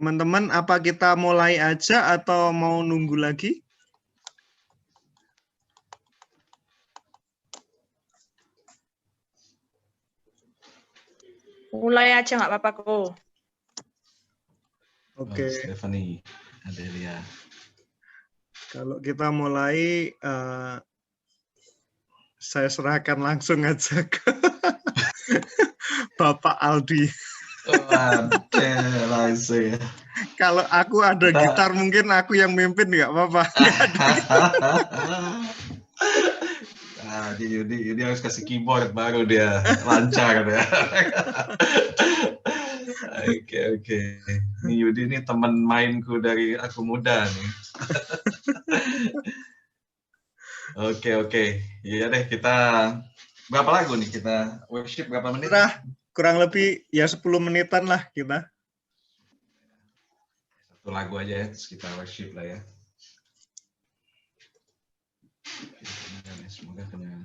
Teman-teman, apa kita mulai aja atau mau nunggu lagi? Mulai aja nggak apa-apa kok. Oke. Stephanie, Adelia. Kalau kita mulai, saya serahkan langsung aja ke Bapak Aldi. Langsung ya. Kalau aku ada gitar, mungkin aku yang mimpin nggak apa-apa. Nah, Yudi harus kasih keyboard baru dia lancar ya. Oke. Ini Yudi ini teman mainku dari aku muda nih. Oke. Iya deh, kita berapa lagu nih kita worship berapa menit? Kurang lebih ya 10 menitan lah kita. Satu lagu aja ya, terus kita worship lah ya. Semoga kena.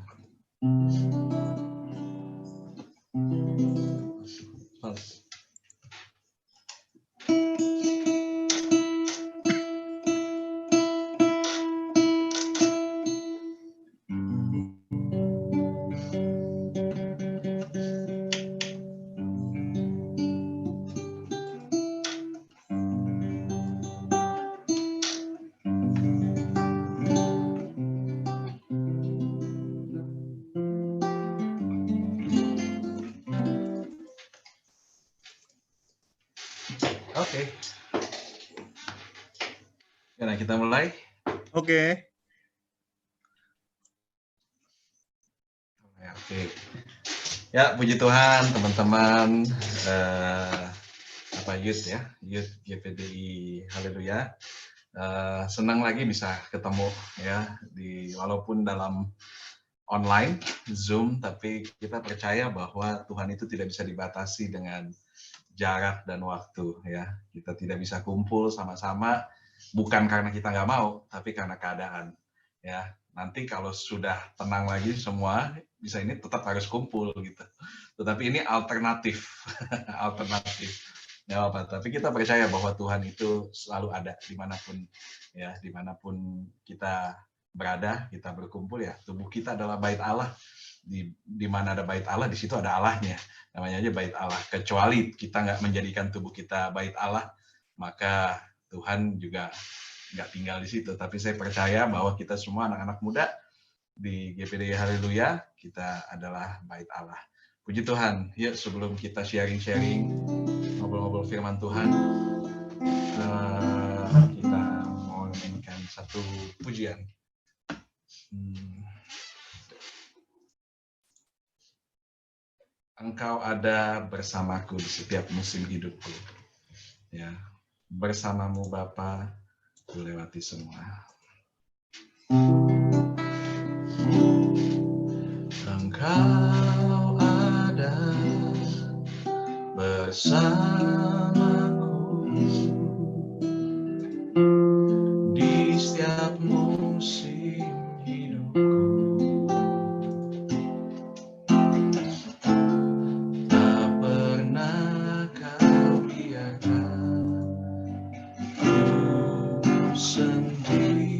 Oke. Nah, kita mulai. Oke. Ya, puji Tuhan, teman-teman, Youth GPDI, haleluya. Senang lagi bisa ketemu ya, walaupun dalam online, Zoom, tapi kita percaya bahwa Tuhan itu tidak bisa dibatasi dengan jarak dan waktu ya. Kita tidak bisa kumpul sama-sama, bukan karena kita nggak mau, tapi karena keadaan ya. Nanti kalau sudah tenang lagi semua, bisa ini tetap harus kumpul gitu. Tetapi ini alternatif, nggak apa. Tapi kita percaya bahwa Tuhan itu selalu ada dimanapun ya, dimanapun kita berada, kita berkumpul ya. Tubuh kita adalah bait Allah. Di mana ada bait Allah, di situ ada Allahnya. Namanya aja bait Allah. Kecuali kita nggak menjadikan tubuh kita bait Allah, maka Tuhan juga nggak tinggal di situ. Tapi saya percaya bahwa kita semua anak-anak muda di GPD Haleluya, kita adalah bait Allah. Puji Tuhan. Yuk sebelum kita sharing-sharing, ngobrol-ngobrol firman Tuhan, kita mau mainkan satu pujian. Engkau ada bersamaku di setiap musim hidupku. Ya, bersamamu Bapa, ku lewati semua. Engkau ada bersamaku di setiap musim hidupku. Tak pernah kau biarkan ku sendiri.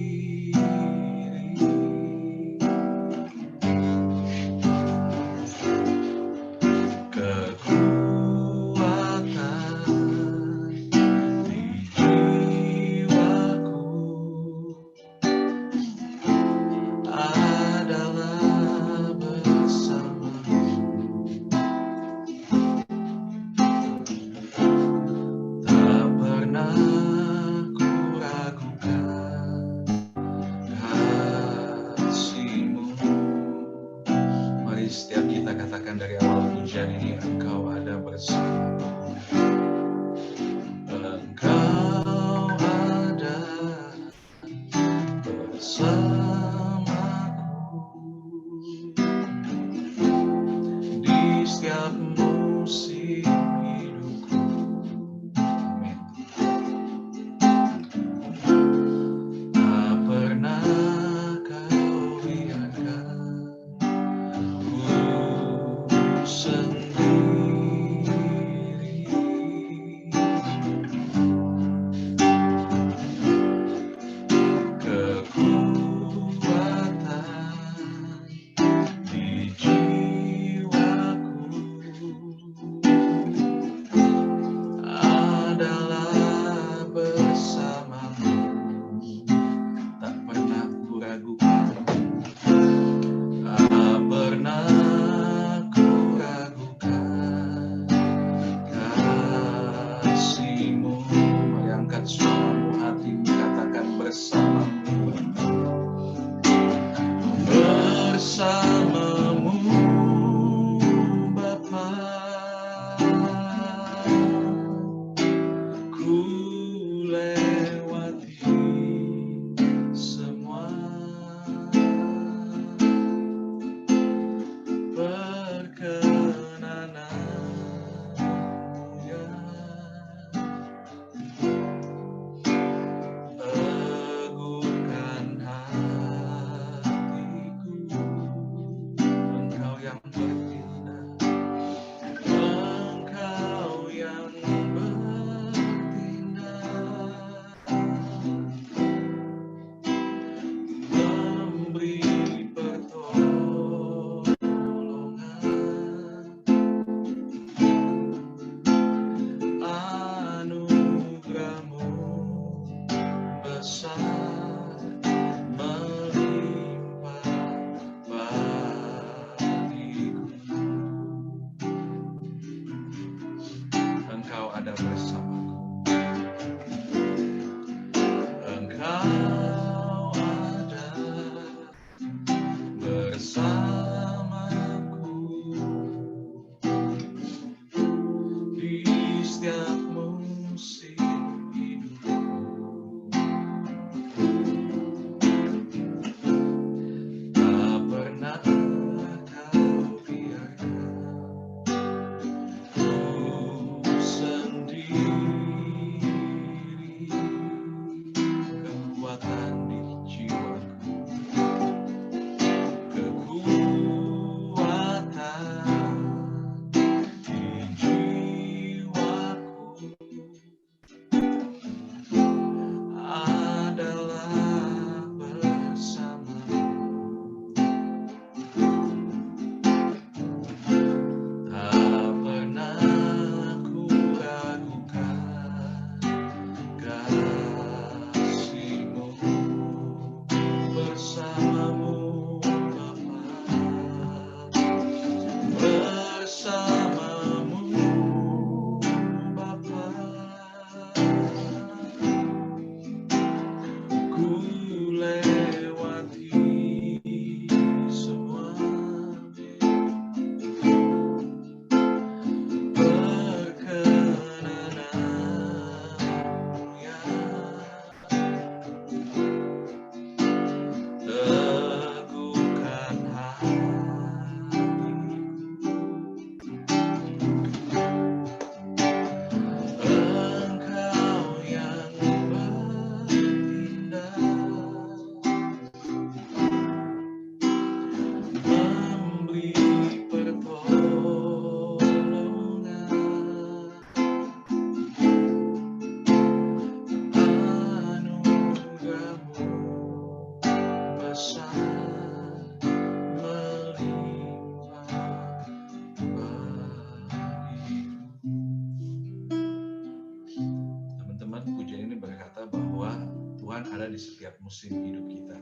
di setiap musim hidup kita.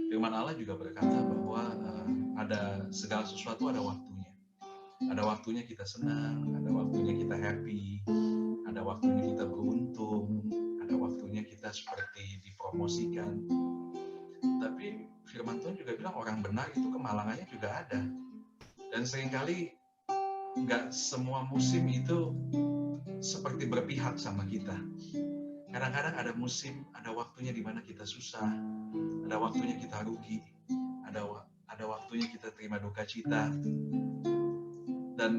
Firman Allah juga berkata bahwa ada segala sesuatu ada waktunya. Ada waktunya kita senang, ada waktunya kita happy, ada waktunya kita beruntung, ada waktunya kita seperti dipromosikan. Tapi firman Tuhan juga bilang orang benar itu kemalangannya juga ada. Dan seringkali nggak semua musim itu seperti berpihak sama kita. Kadang-kadang ada musim, ada waktunya di mana kita susah, ada waktunya kita rugi, ada waktunya kita terima duka cita. Dan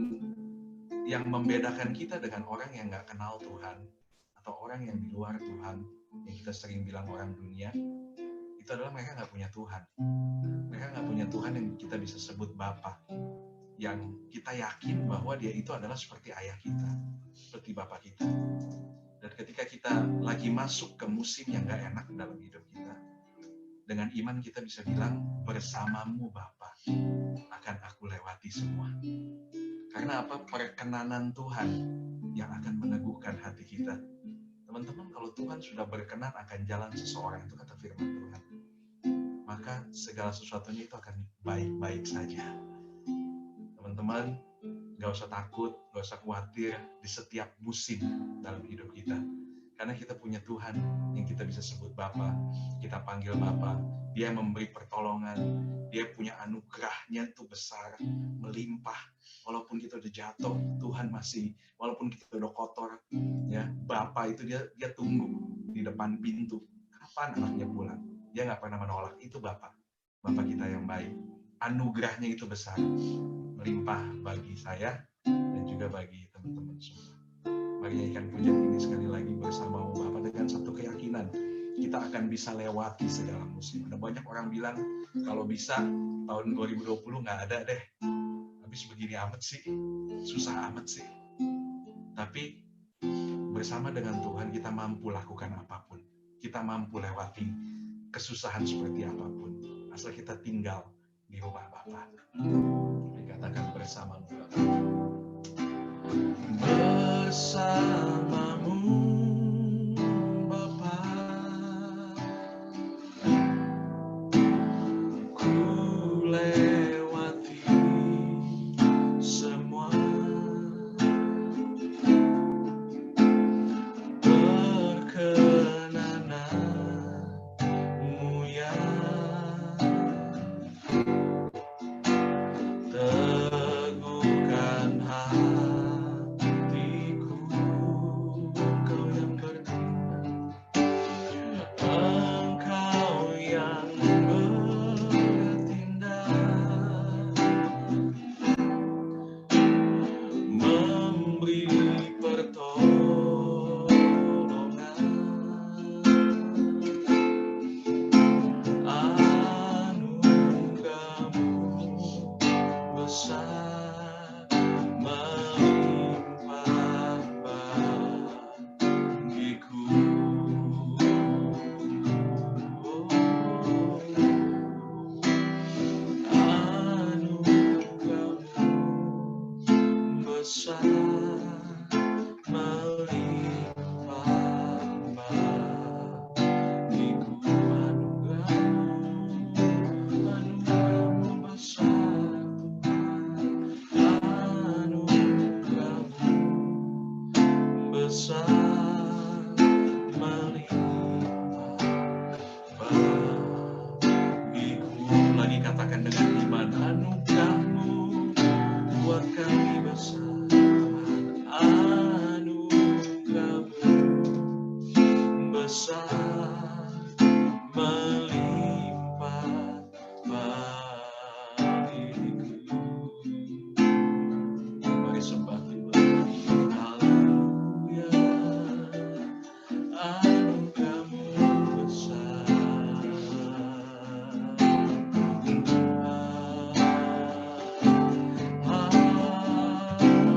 yang membedakan kita dengan orang yang nggak kenal Tuhan, atau orang yang di luar Tuhan, yang kita sering bilang orang dunia, itu adalah mereka nggak punya Tuhan. Mereka nggak punya Tuhan yang kita bisa sebut Bapa, yang kita yakin bahwa dia itu adalah seperti ayah kita, seperti Bapa kita. Dan ketika kita lagi masuk ke musim yang gak enak dalam hidup kita, dengan iman kita bisa bilang, bersamamu Bapa akan aku lewati semua. Karena apa? Perkenanan Tuhan yang akan meneguhkan hati kita. Teman-teman, kalau Tuhan sudah berkenan akan jalan seseorang, itu kata firman Tuhan, maka segala sesuatunya itu akan baik-baik saja. Teman-teman, gak usah takut, gak usah khawatir di setiap musim dalam hidup kita. Karena kita punya Tuhan yang kita bisa sebut Bapa, kita panggil Bapa. Dia memberi pertolongan, dia punya anugerahnya itu besar, melimpah. Walaupun kita udah jatuh, Tuhan masih, walaupun kita udah kotor, ya Bapa itu dia tunggu di depan pintu. Kapan anaknya pulang? Dia gak pernah menolak, itu Bapa kita yang baik. Anugerahnya itu besar, melimpah bagi saya dan juga bagi teman-teman semua. Mari nyanyikan pujian ini sekali lagi bersama Bapa dengan satu keyakinan kita akan bisa lewati segala musim. Ada banyak orang bilang kalau bisa tahun 2020 nggak ada deh, habis begini amat sih, susah amat sih. Tapi bersama dengan Tuhan kita mampu lakukan apapun, kita mampu lewati kesusahan seperti apapun, asal kita tinggal di rumah Bapa. Dikatakan bersamamu Bapa. Bersamamu Bapa, ku lewati semua perkenananmu ya teguhkan hatiku, Engkau yang bertindak, Engkau yang bertindak, memberi pertolongan, anugerahmu besar melimpah bagiku. Anugerahmu besar melimpah bagiku. Anugerahmu besar, anugerahmu besar melimpah bagiku. Lagi katakan dengan iman, anugerahmu buat kami besar, anugerahmu besar melimpah bagiku. Mari sembah Tuhan. Haleluya. Anugerahmu besar. Haleluya.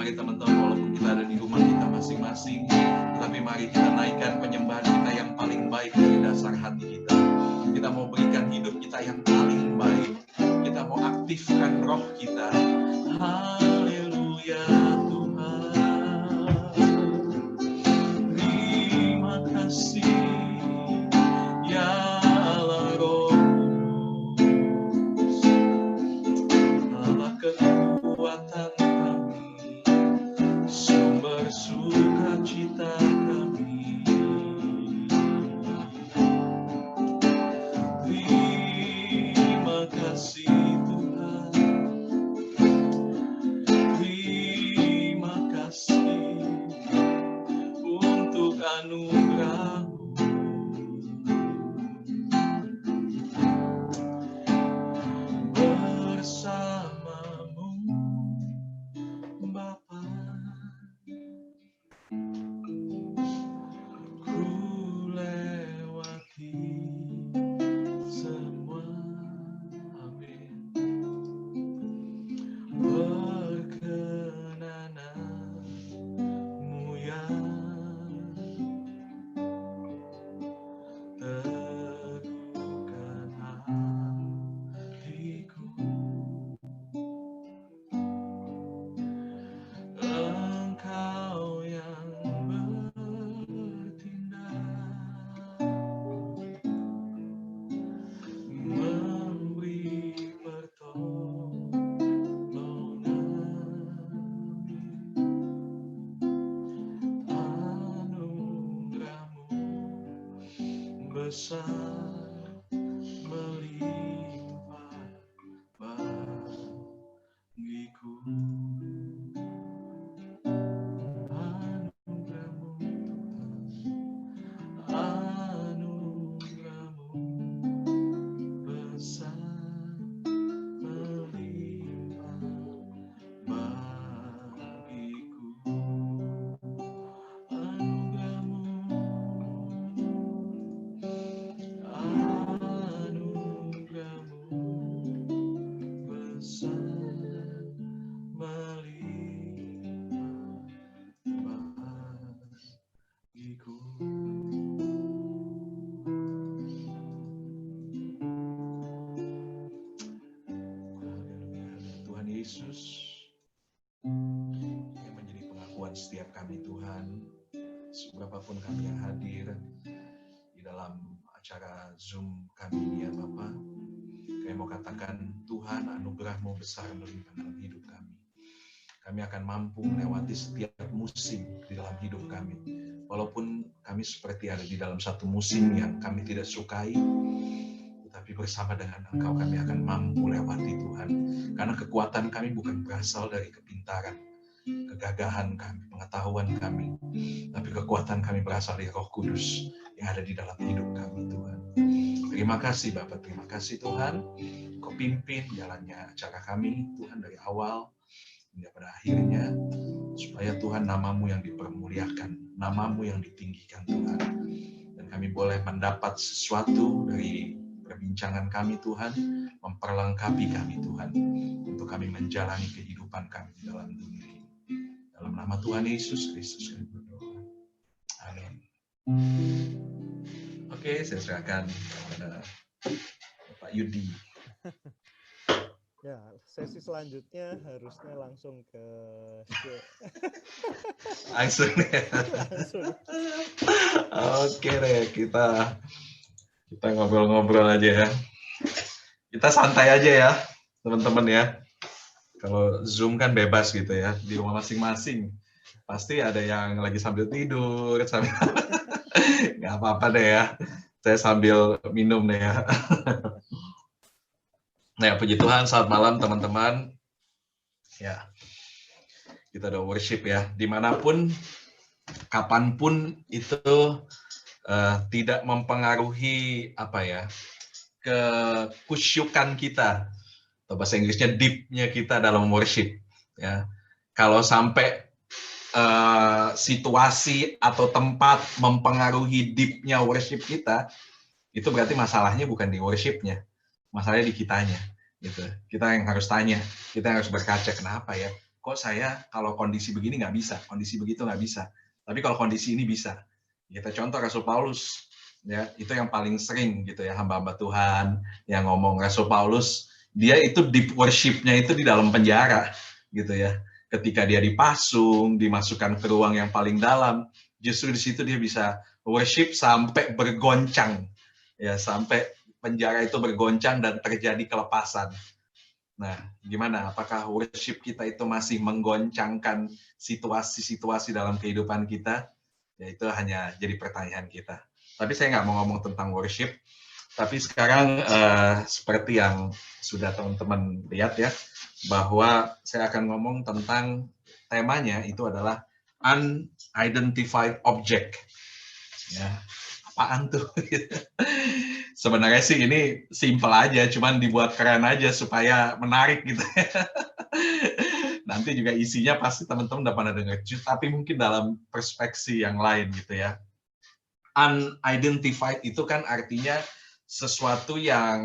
Mari teman-teman, walaupun kita ada di rumah kita masing-masing, tetapi mari kita naikkan penyembahan kita yang paling baik dari dasar hati kita. Kita mau berikan hidup kita yang paling baik. Kita mau aktifkan roh kita. Haleluya Tuhan. Terima kasih ya Allah Roh Kudus, Allah kekuatan kami, sumber sukacita kami. Terima kasih Tuhan, terima kasih untuk anugerah-Mu. Bersamamu Bapa, ku lewati semua. Amin. Perkenananmu yang teguhkan hatiku. Engkau yang bertindak, memberi pertolongan, anugerah-Mu besar melimpah bagiku. Anugerah-Mu Tuhan, anugerah-Mu besar melimpah bagiku. Anugerah-Mu, anugerah-Mu besar melimpah bagiku. Haleluya. Tuhan Yesus, yang menjadi pengakuan setiap kami Tuhan, seberapapun kami yang hadir di dalam acara Zoom kami ini ya Bapa, kami mau katakan Tuhan, anugerah-Mu besar melimpah dalam hidup kami. Kami akan mampu melewati setiap musim di dalam hidup kami. Walaupun kami seperti ada di dalam satu musim yang kami tidak sukai, tetapi bersama dengan Engkau kami akan mampu lewati Tuhan. Karena kekuatan kami bukan berasal dari kepintaran, kegagahan kami, pengetahuan kami, tapi kekuatan kami berasal dari Roh Kudus yang ada di dalam hidup kami Tuhan. Terima kasih Bapak, terima kasih Tuhan. Kau pimpin jalannya acara kami Tuhan dari awal hingga pada akhirnya, supaya Tuhan nama-Mu yang dipermuliakan, nama-Mu yang ditinggikan Tuhan. Dan kami boleh mendapat sesuatu dari perbincangan kami Tuhan, memperlengkapi kami Tuhan, untuk kami menjalani kehidupan kami di dalam dunia ini. Dalam nama Tuhan Yesus Kristus kami berdoa. Amin. Oke, saya serahkan kepada Bapak Yudi. Ya, sesi selanjutnya harusnya langsung ke Langsung ya. langsung. Oke deh, kita ngobrol-ngobrol aja ya. Kita santai aja ya, teman-teman ya. Kalau Zoom kan bebas gitu ya, di rumah masing-masing. Pasti ada yang lagi sambil tidur, sambil nggak apa-apa deh ya. Saya sambil minum deh ya. Nah, puji Tuhan, selamat malam teman-teman. Ya, kita udah worship ya. Dimanapun, kapanpun itu tidak mempengaruhi apa ya, kekusyukan kita. Atau bahasa Inggrisnya deep-nya kita dalam worship. Ya, kalau sampai situasi atau tempat mempengaruhi deep-nya worship kita, itu berarti masalahnya bukan di worship-nya. Masalahnya di kitanya, gitu. Kita yang harus tanya, kita yang harus berkaca, kenapa ya? kok saya kalau kondisi begini nggak bisa, kondisi begitu nggak bisa. Tapi kalau kondisi ini bisa. Kita contoh Rasul Paulus, ya itu yang paling sering gitu ya, hamba-hamba Tuhan yang ngomong. Rasul Paulus, dia itu deep worship-nya itu di dalam penjara gitu ya. Ketika dia dipasung, dimasukkan ke ruang yang paling dalam, justru di situ dia bisa worship sampai bergoncang, ya sampai penjara itu bergoncang dan terjadi kelepasan. Nah, gimana? Apakah worship kita itu masih menggoncangkan situasi-situasi dalam kehidupan kita? Ya itu hanya jadi pertanyaan kita. Tapi saya nggak mau ngomong tentang worship. Tapi sekarang seperti yang sudah teman-teman lihat ya, bahwa saya akan ngomong tentang temanya itu adalah unidentified object. Ya, apaan tuh? Sebenarnya sih ini simple aja, cuman dibuat keren aja supaya menarik gitu. Nanti juga isinya pasti teman-teman udah pada dengar, tapi mungkin dalam perspektif yang lain gitu ya. Unidentified itu kan artinya sesuatu yang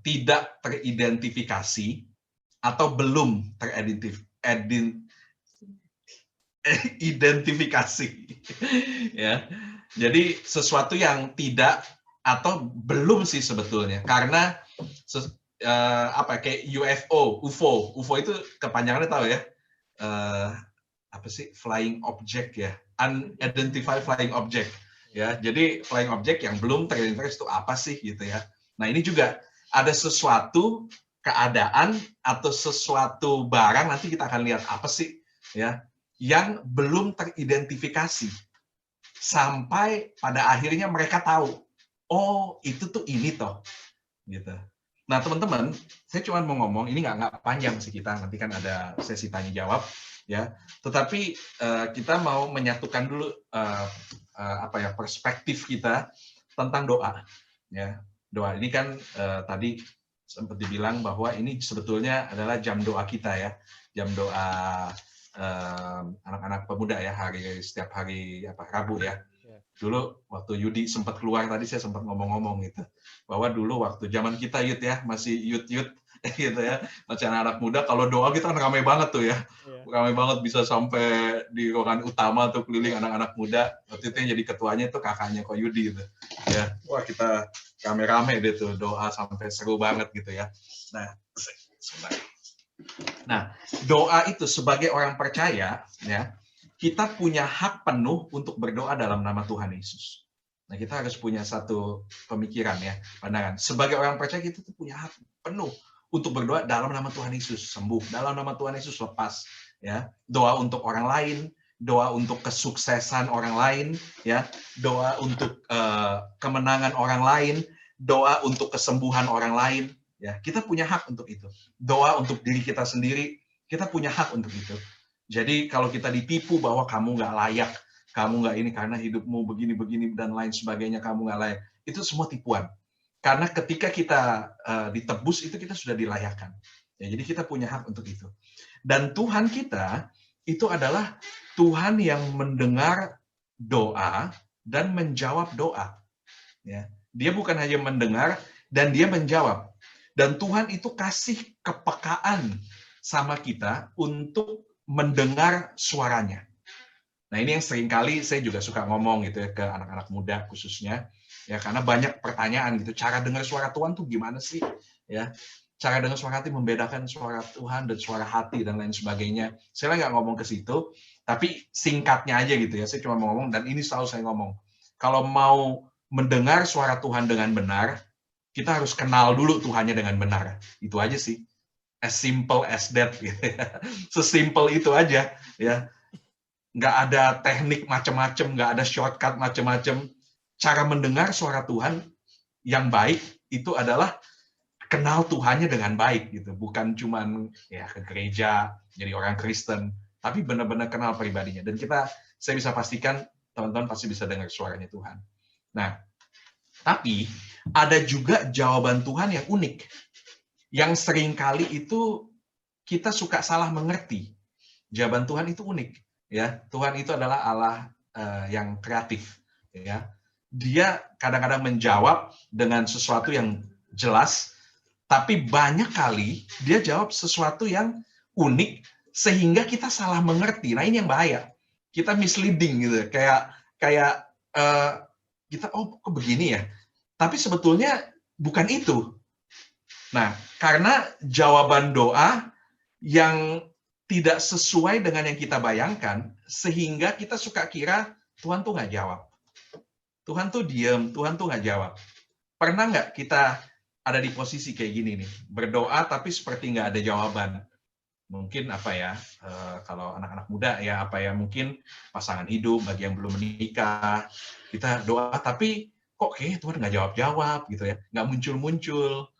tidak teridentifikasi atau belum teridentifikasi. Ya. Jadi sesuatu yang tidak atau belum sih sebetulnya, karena kayak UFO itu kepanjangannya tahu ya, apa sih, flying object ya, unidentified flying object ya. Jadi flying object yang belum teridentifikasi itu apa sih gitu ya. Nah ini juga ada sesuatu keadaan atau sesuatu barang, nanti kita akan lihat apa sih ya, yang belum teridentifikasi sampai pada akhirnya mereka tahu, oh itu tuh ini toh gitu. Nah teman-teman, saya cuma mau ngomong, ini nggak panjang sih kita, nanti kan ada sesi tanya jawab ya. Tetapi kita mau menyatukan dulu perspektif kita tentang doa ya. Doa ini kan tadi sempat dibilang bahwa ini sebetulnya adalah jam doa kita ya, jam doa anak-anak pemuda ya, setiap hari Rabu ya. Dulu waktu Yudi sempat keluar tadi, saya sempat ngomong-ngomong gitu, bahwa dulu waktu zaman kita Yud ya, masih Yud gitu ya, masih anak-anak muda, kalau doa kita kan ramai banget tuh ya, ramai banget, bisa sampai di ruangan utama tuh keliling anak-anak muda. Waktu itu yang jadi ketuanya itu kakaknya Ko Yudi gitu ya. Wah kita rame-rame deh tuh doa sampai seru banget gitu ya. Nah, doa itu sebagai orang percaya ya, kita punya hak penuh untuk berdoa dalam nama Tuhan Yesus. Nah, kita harus punya satu pemikiran ya, pandangan. Sebagai orang percaya kita tuh punya hak penuh untuk berdoa dalam nama Tuhan Yesus, sembuh dalam nama Tuhan Yesus, lepas ya. Doa untuk orang lain, doa untuk kesuksesan orang lain ya, doa untuk kemenangan orang lain, doa untuk kesembuhan orang lain ya. Kita punya hak untuk itu. Doa untuk diri kita sendiri, kita punya hak untuk itu. Jadi kalau kita ditipu bahwa kamu nggak layak, kamu nggak ini karena hidupmu begini-begini dan lain sebagainya, kamu nggak layak, itu semua tipuan. Karena ketika kita ditebus itu kita sudah dilayakkan. Ya, jadi kita punya hak untuk itu. Dan Tuhan kita itu adalah Tuhan yang mendengar doa dan menjawab doa. Ya, dia bukan hanya mendengar dan dia menjawab. Dan Tuhan itu kasih kepekaan sama kita untuk mendengar suaranya. Nah ini yang seringkali saya juga suka ngomong gitu ya ke anak-anak muda khususnya ya, karena banyak pertanyaan gitu, cara dengar suara Tuhan tuh gimana sih ya, cara dengar suara hati, membedakan suara Tuhan dan suara hati dan lain sebagainya. Saya nggak ngomong ke situ, tapi singkatnya aja gitu ya, saya cuma mau ngomong, dan ini selalu saya ngomong, kalau mau mendengar suara Tuhan dengan benar, kita harus kenal dulu Tuhannya dengan benar. Itu aja sih. As simple as that, gitu ya. Sesimpel itu aja, ya. Nggak ada teknik macam-macam, nggak ada shortcut macam-macam. Cara mendengar suara Tuhan yang baik itu adalah kenal Tuhannya dengan baik, gitu. Bukan cuman ya ke gereja, jadi orang Kristen, tapi benar-benar kenal pribadinya. Dan saya bisa pastikan teman-teman pasti bisa dengar suaranya Tuhan. Nah, tapi ada juga jawaban Tuhan yang unik. Yang seringkali itu kita suka salah mengerti. Jawaban Tuhan itu unik, ya. Tuhan itu adalah Allah yang kreatif, ya. Dia kadang-kadang menjawab dengan sesuatu yang jelas, tapi banyak kali dia jawab sesuatu yang unik sehingga kita salah mengerti. Nah, ini yang bahaya. Kita misleading gitu. Kayak kita kok begini ya. Tapi sebetulnya bukan itu. Nah, karena jawaban doa yang tidak sesuai dengan yang kita bayangkan, sehingga kita suka kira Tuhan tuh nggak jawab. Tuhan tuh diem, Tuhan tuh nggak jawab. Pernah nggak kita ada di posisi kayak gini nih, berdoa tapi seperti nggak ada jawaban? Mungkin kalau anak-anak muda ya mungkin pasangan hidup bagi yang belum menikah, kita doa tapi kok kayaknya Tuhan nggak jawab-jawab gitu ya, nggak muncul-muncul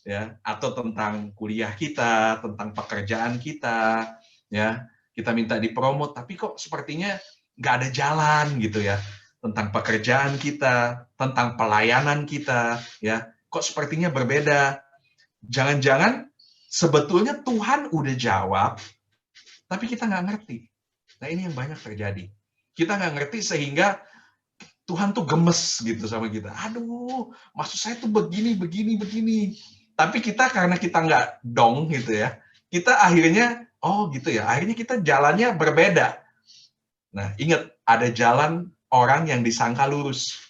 ya, atau tentang kuliah kita, tentang pekerjaan kita ya, kita minta dipromot tapi kok sepertinya nggak ada jalan gitu ya, tentang pekerjaan kita, tentang pelayanan kita ya, kok sepertinya berbeda. Jangan-jangan sebetulnya Tuhan udah jawab, tapi kita nggak ngerti. Nah, ini yang banyak terjadi. Kita nggak ngerti sehingga Tuhan tuh gemes gitu sama kita. Aduh, maksud saya tuh begini. Tapi kita karena kita nggak dong gitu ya, kita akhirnya, gitu ya, akhirnya kita jalannya berbeda. Nah, ingat, ada jalan orang yang disangka lurus,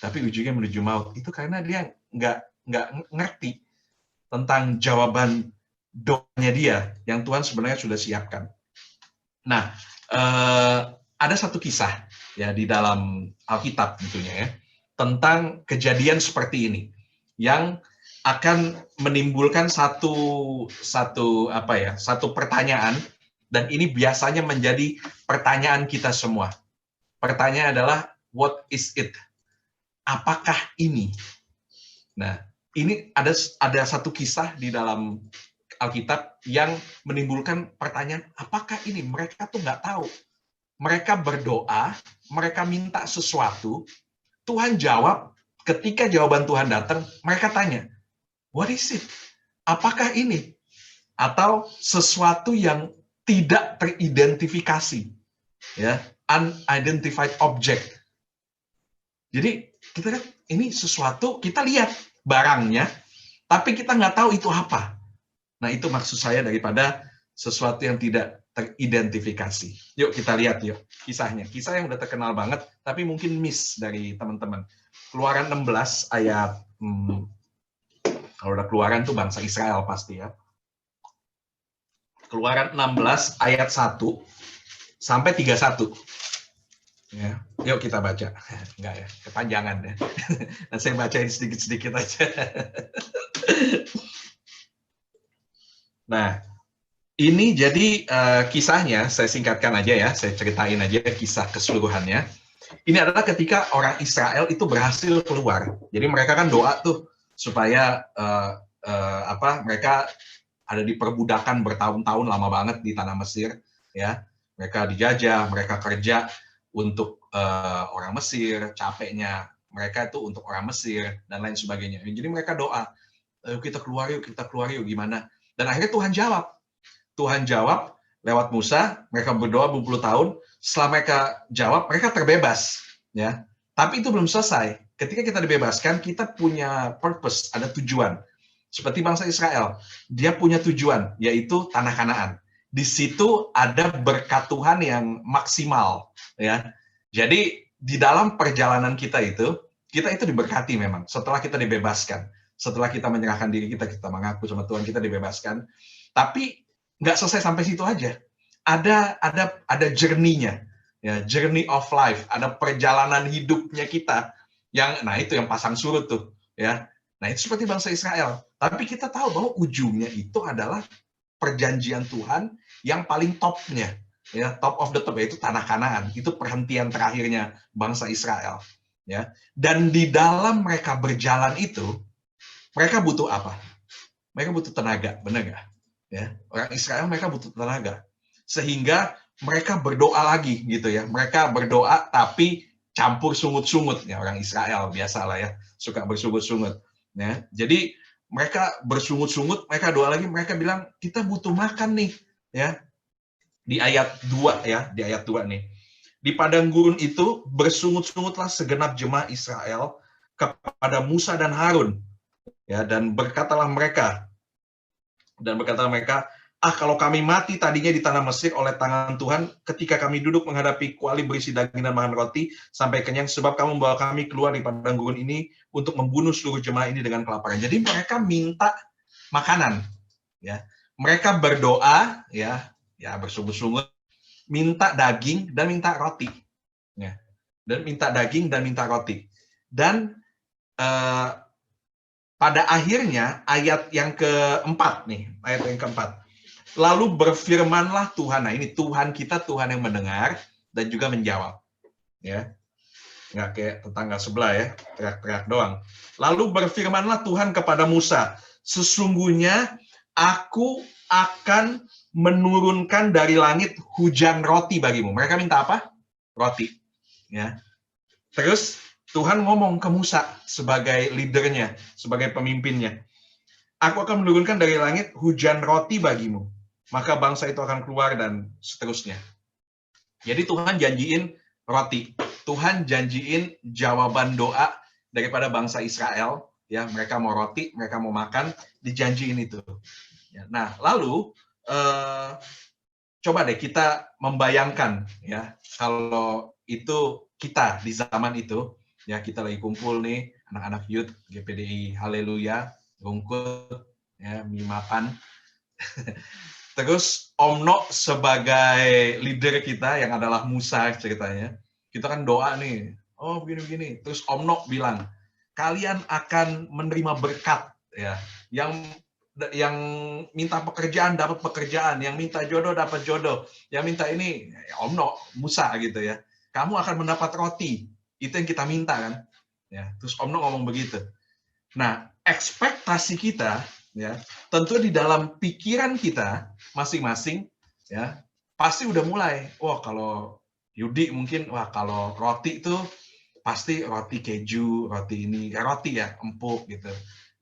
tapi ujungnya menuju maut. Itu karena dia nggak ngerti tentang jawaban doanya dia yang Tuhan sebenarnya sudah siapkan. Nah, ada satu kisah ya di dalam Alkitab tentunya ya, tentang kejadian seperti ini yang akan menimbulkan satu pertanyaan, dan ini biasanya menjadi pertanyaan kita semua. Pertanyaan adalah what is it? Apakah ini? Nah, ini ada satu kisah di dalam Alkitab yang menimbulkan pertanyaan, apakah ini? Mereka tuh nggak tahu. Mereka berdoa, mereka minta sesuatu, Tuhan jawab, ketika jawaban Tuhan datang, mereka tanya, what is it? Apakah ini? Atau sesuatu yang tidak teridentifikasi, ya, unidentified object. Jadi kita lihat ini sesuatu, kita lihat barangnya, tapi kita nggak tahu itu apa. Nah, itu maksud saya daripada sesuatu yang tidak teridentifikasi. Yuk kita lihat yuk kisahnya. Kisah yang udah terkenal banget, tapi mungkin miss dari teman-teman. Keluaran 16 ayat, kalau udah Keluaran tuh bangsa Israel pasti ya. Keluaran 16 ayat 1 sampai 31. Ya, yuk kita baca. Enggak ya, kepanjangan ya. Nah, saya bacain sedikit-sedikit aja. Nah, ini jadi kisahnya, saya singkatkan aja ya, saya ceritain aja kisah keseluruhannya. Ini adalah ketika orang Israel itu berhasil keluar. Jadi mereka kan doa tuh supaya mereka ada di perbudakan bertahun-tahun, lama banget di tanah Mesir, ya. Mereka dijajah, mereka kerja untuk orang Mesir, capeknya mereka itu untuk orang Mesir dan lain sebagainya. Jadi mereka doa, kita keluar yuk, gimana? Dan akhirnya Tuhan jawab lewat Musa, mereka berdoa 20 tahun, setelah mereka jawab, mereka terbebas, ya. Tapi itu belum selesai. Ketika kita dibebaskan, kita punya purpose, ada tujuan. Seperti bangsa Israel, dia punya tujuan, yaitu tanah Kanaan. Di situ ada berkat Tuhan yang maksimal, ya. Jadi di dalam perjalanan kita itu diberkati memang. Setelah kita dibebaskan, setelah kita menyerahkan diri kita mengaku sama Tuhan, kita dibebaskan. Tapi nggak selesai sampai situ aja. Ada journey-nya, ya, journey of life. Ada perjalanan hidupnya kita yang, nah itu yang pasang surut tuh, ya. Nah itu seperti bangsa Israel. Tapi kita tahu bahwa ujungnya itu adalah perjanjian Tuhan yang paling topnya, ya, top of the top, yaitu tanah Kanaan. Itu perhentian terakhirnya bangsa Israel, ya. Dan di dalam mereka berjalan itu, mereka butuh apa? Mereka butuh tenaga, benar nggak? Ya, orang Israel mereka butuh tenaga, sehingga mereka berdoa lagi, gitu ya. Mereka berdoa tapi campur sungut-sungut, ya, orang Israel biasalah ya, suka bersungut-sungut. Ya, jadi mereka bersungut-sungut, mereka doa lagi, mereka bilang kita butuh makan nih, ya. Di ayat 2 ya, di ayat 2 nih. Di padang gurun itu bersungut-sungutlah segenap jemaah Israel kepada Musa dan Harun. Ya, dan berkatalah mereka, Kalau kami mati tadinya di tanah Mesir oleh tangan Tuhan, ketika kami duduk menghadapi kuali berisi daging dan makan roti, sampai kenyang, sebab kamu membawa kami keluar dari padang gurun ini untuk membunuh seluruh jemaah ini dengan kelaparan. Jadi mereka minta makanan, ya. Mereka berdoa, ya bersungguh-sungguh, minta daging dan minta roti, ya. Dan minta daging dan minta roti. Dan pada akhirnya ayat yang keempat nih, ayat yang keempat. Lalu berfirmanlah Tuhan. Nah, ini Tuhan kita, Tuhan yang mendengar dan juga menjawab. Ya. Nggak kayak tetangga sebelah ya, teriak-teriak doang. Lalu berfirmanlah Tuhan kepada Musa, sesungguhnya aku akan menurunkan dari langit hujan roti bagimu. Mereka minta apa? Roti. Ya. Terus Tuhan ngomong ke Musa sebagai leadernya, sebagai pemimpinnya. Aku akan menurunkan dari langit hujan roti bagimu. Maka bangsa itu akan keluar dan seterusnya. Jadi Tuhan janjiin roti. Tuhan janjiin jawaban doa daripada bangsa Israel. Ya, mereka mau roti, mereka mau makan, dijanjiin itu. Ya, nah, lalu coba deh kita membayangkan ya, kalau itu kita di zaman itu, ya kita lagi kumpul nih, anak-anak youth GPDI Haleluya, rungkut, ya, mie makan. Terus Om Nok sebagai leader kita yang adalah Musa ceritanya, kita kan doa nih, oh begini-begini. Terus Om Nok bilang, kalian akan menerima berkat, ya. Yang minta pekerjaan dapat pekerjaan, yang minta jodoh dapat jodoh, yang minta ini ya Om Nok, Musa gitu ya. Kamu akan mendapat roti, itu yang kita minta kan. Ya, terus Om Nok ngomong begitu. Nah, ekspektasi kita, ya, tentu di dalam pikiran kita masing-masing, ya, pasti udah mulai. Wah, kalau Yudi mungkin, wah kalau roti itu pasti roti keju, roti ini, ya roti ya, empuk gitu.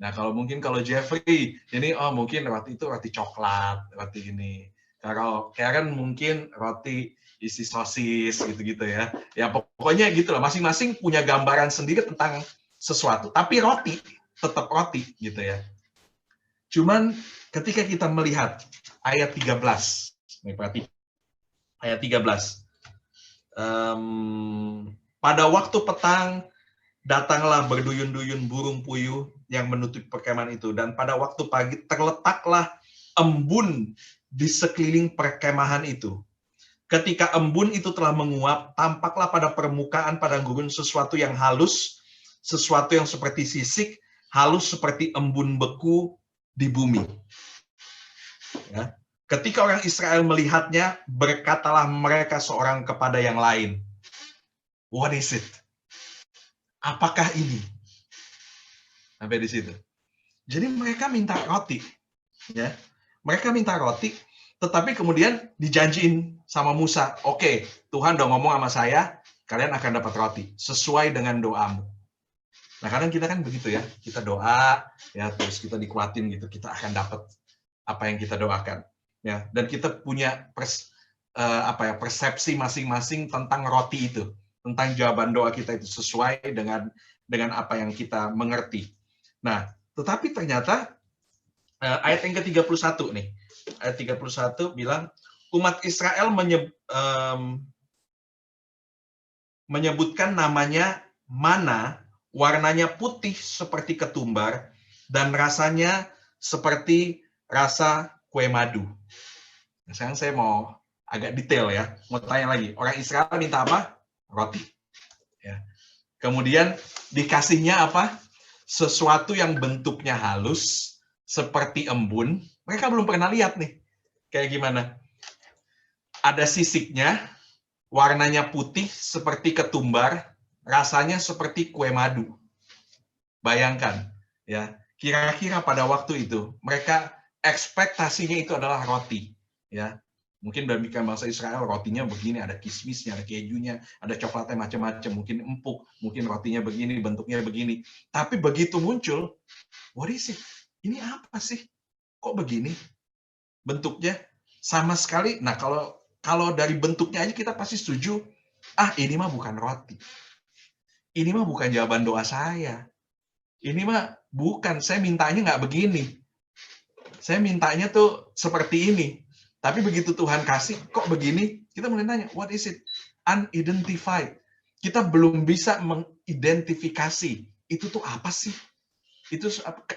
Nah, kalau Jeffrey, ini mungkin roti itu roti coklat, roti ini. Kalau Karen mungkin roti isi sosis gitu-gitu ya. Ya pokoknya gitu lah, masing-masing punya gambaran sendiri tentang sesuatu. Tapi roti tetap roti gitu ya. Cuman ketika kita melihat ayat 13, nih perhati, ayat 13. Pada waktu petang datanglah berduyun-duyun burung puyuh yang menutupi perkemahan itu, dan pada waktu pagi terletaklah embun di sekeliling perkemahan itu. Ketika embun itu telah menguap, tampaklah pada permukaan padang gurun sesuatu yang halus, sesuatu yang seperti sisik, halus seperti embun beku di bumi. Ya. Ketika orang Israel melihatnya, berkatalah mereka seorang kepada yang lain, what is it? Apakah ini? Sampai di situ. Jadi mereka minta roti, ya. Mereka minta roti, tetapi kemudian dijanjiin sama Musa, oke, Tuhan udah ngomong sama saya, kalian akan dapat roti sesuai dengan doamu. Nah, kadang kita kan begitu ya, kita doa, ya terus kita dikuatin gitu, kita akan dapat apa yang kita doakan, ya. Dan kita punya persepsi masing-masing tentang roti itu, tentang jawaban doa kita itu sesuai dengan apa yang kita mengerti. Nah, tetapi ternyata ayat yang ke-31 nih, ayat 31 bilang, umat Israel menyebutkan namanya mana, warnanya putih seperti ketumbar, dan rasanya seperti rasa kue madu. Nah, sekarang saya mau agak detail ya, mau tanya lagi, orang Israel minta apa? Roti. Ya. Kemudian dikasihnya apa? Sesuatu yang bentuknya halus, seperti embun. Mereka belum pernah lihat nih, kayak gimana. Ada sisiknya, warnanya putih seperti ketumbar, rasanya seperti kue madu. Bayangkan, ya, kira-kira pada waktu itu mereka ekspektasinya itu adalah roti, ya. Mungkin demikian bangsa Israel, rotinya begini, ada kismisnya, ada kejunya, ada coklatnya macam-macam, mungkin empuk, mungkin rotinya begini, bentuknya begini. Tapi begitu muncul, what is it? Ini apa sih? Kok begini? Bentuknya sama sekali. Nah, kalau dari bentuknya aja kita pasti setuju, ini mah bukan roti. Ini mah bukan jawaban doa saya. Ini mah bukan, saya mintanya nggak begini. saya mintanya tuh seperti ini. Tapi begitu Tuhan kasih, kok begini? Kita mulai nanya, what is it? Unidentified. Kita belum bisa mengidentifikasi. Itu tuh apa sih? Itu